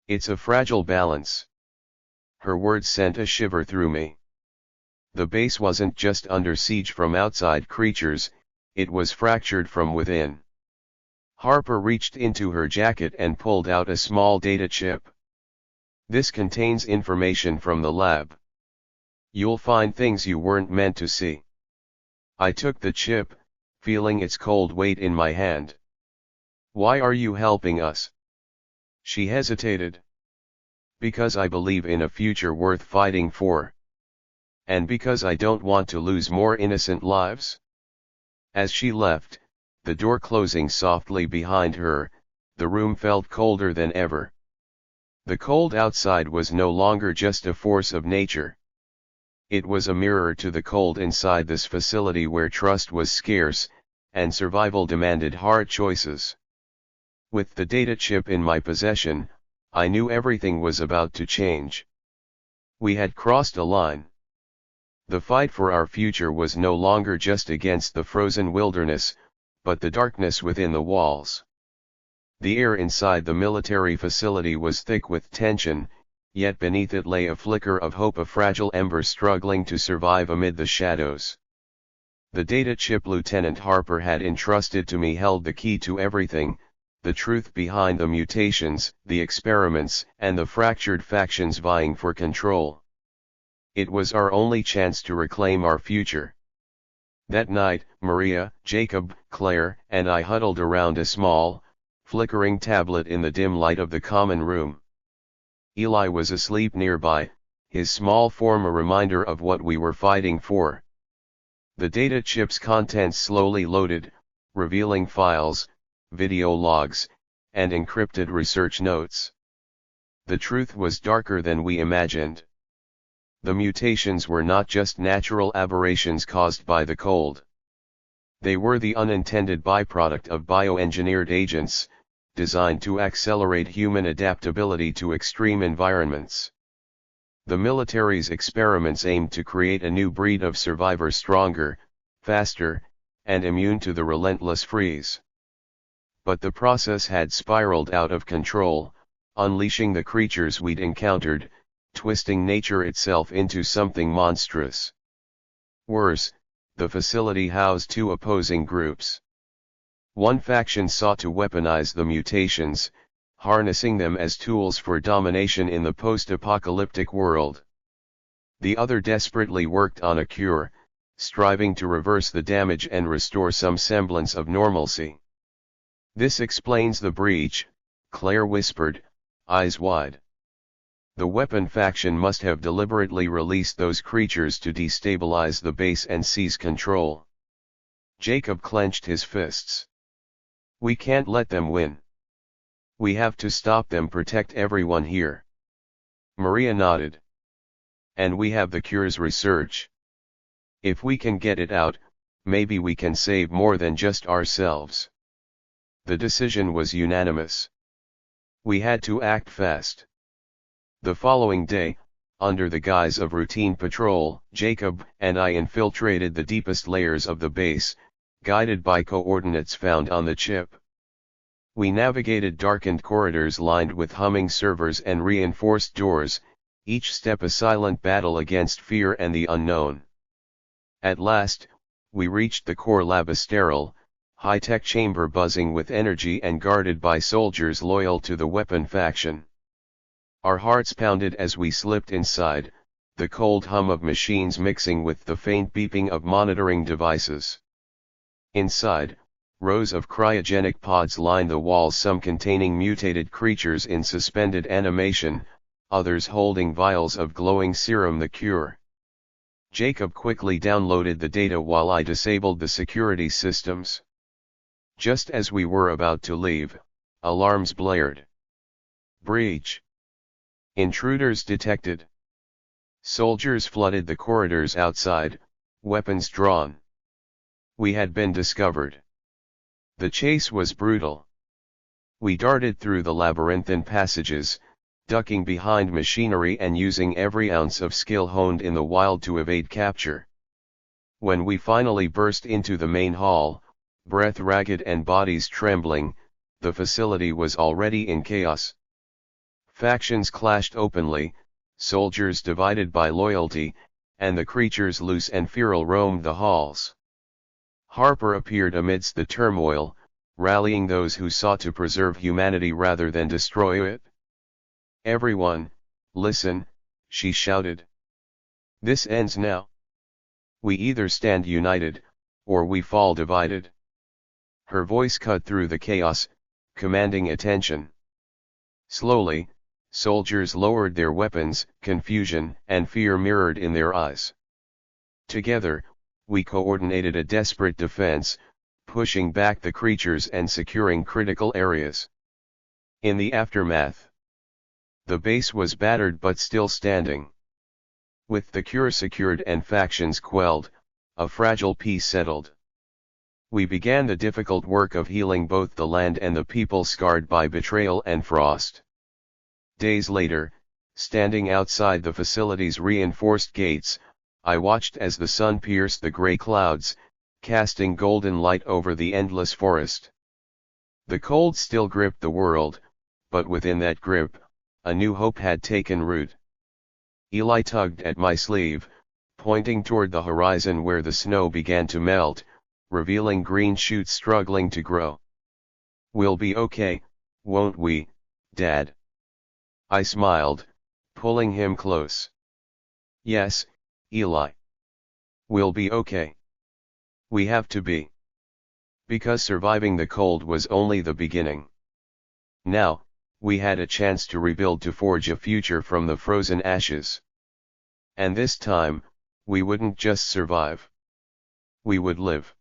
It's a fragile balance. Her words sent a shiver through me. The base wasn't just under siege from outside creatures, it was fractured from within. Harper reached into her jacket and pulled out a small data chip. This contains information from the lab. You'll find things you weren't meant to see. I took the chip, feeling its cold weight in my hand. Why are you helping us? She hesitated. Because I believe in a future worth fighting for. And because I don't want to lose more innocent lives. As she left, the door closing softly behind her, the room felt colder than ever. The cold outside was no longer just a force of nature. It was a mirror to the cold inside this facility, where trust was scarce, and survival demanded hard choices. With the data chip in my possession, I knew everything was about to change. We had crossed a line. The fight for our future was no longer just against the frozen wilderness, but the darkness within the walls. The air inside the military facility was thick with tension, yet beneath it lay a flicker of hope, a fragile ember struggling to survive amid the shadows. The data chip Lieutenant Harper had entrusted to me held the key to everything, the truth behind the mutations, the experiments, and the fractured factions vying for control. It was our only chance to reclaim our future. That night, Maria, Jacob, Claire, and I huddled around a small, flickering tablet in the dim light of the common room. Eli was asleep nearby, his small form a reminder of what we were fighting for. The data chip's contents slowly loaded, revealing files, video logs, and encrypted research notes. The truth was darker than we imagined. The mutations were not just natural aberrations caused by the cold. They were the unintended byproduct of bioengineered agents, designed to accelerate human adaptability to extreme environments. The military's experiments aimed to create a new breed of survivor, stronger, faster, and immune to the relentless freeze. But the process had spiraled out of control, unleashing the creatures we'd encountered, twisting nature itself into something monstrous. Worse, the facility housed two opposing groups. One faction sought to weaponize the mutations, harnessing them as tools for domination in the post-apocalyptic world. The other desperately worked on a cure, striving to reverse the damage and restore some semblance of normalcy. "This explains the breach," Claire whispered, eyes wide. "The weapon faction must have deliberately released those creatures to destabilize the base and seize control." Jacob clenched his fists. "We can't let them win. We have to stop them, protect everyone here." Maria nodded. "And we have the cure's research. If we can get it out, maybe we can save more than just ourselves." The decision was unanimous. We had to act fast. The following day, under the guise of routine patrol, Jacob and I infiltrated the deepest layers of the base, guided by coordinates found on the chip. We navigated darkened corridors lined with humming servers and reinforced doors, each step a silent battle against fear and the unknown. At last, we reached the core laboratory, high-tech chamber buzzing with energy and guarded by soldiers loyal to the weapon faction. Our hearts pounded as we slipped inside, the cold hum of machines mixing with the faint beeping of monitoring devices. Inside, rows of cryogenic pods lined the walls, some containing mutated creatures in suspended animation, others holding vials of glowing serum, the cure. Jacob quickly downloaded the data while I disabled the security systems. Just as we were about to leave, alarms blared. "Breach! Intruders detected!" Soldiers flooded the corridors outside, weapons drawn. We had been discovered. The chase was brutal. We darted through the labyrinthine passages, ducking behind machinery and using every ounce of skill honed in the wild to evade capture. When we finally burst into the main hall, breath ragged and bodies trembling, the facility was already in chaos. Factions clashed openly, soldiers divided by loyalty, and the creatures loose and feral roamed the halls. Harper appeared amidst the turmoil, rallying those who sought to preserve humanity rather than destroy it. "Everyone, listen," she shouted. "This ends now. We either stand united, or we fall divided." Her voice cut through the chaos, commanding attention. Slowly, soldiers lowered their weapons, confusion and fear mirrored in their eyes. Together, we coordinated a desperate defense, pushing back the creatures and securing critical areas. In the aftermath, the base was battered but still standing. With the cure secured and factions quelled, a fragile peace settled. We began the difficult work of healing both the land and the people scarred by betrayal and frost. Days later, standing outside the facility's reinforced gates, I watched as the sun pierced the gray clouds, casting golden light over the endless forest. The cold still gripped the world, but within that grip, a new hope had taken root. Eli tugged at my sleeve, pointing toward the horizon where the snow began to melt, revealing green shoots struggling to grow. "We'll be okay, won't we, Dad?" I smiled, pulling him close. "Yes, Eli. We'll be okay. We have to be. Because surviving the cold was only the beginning. Now, we had a chance to rebuild, to forge a future from the frozen ashes. And this time, we wouldn't just survive. We would live."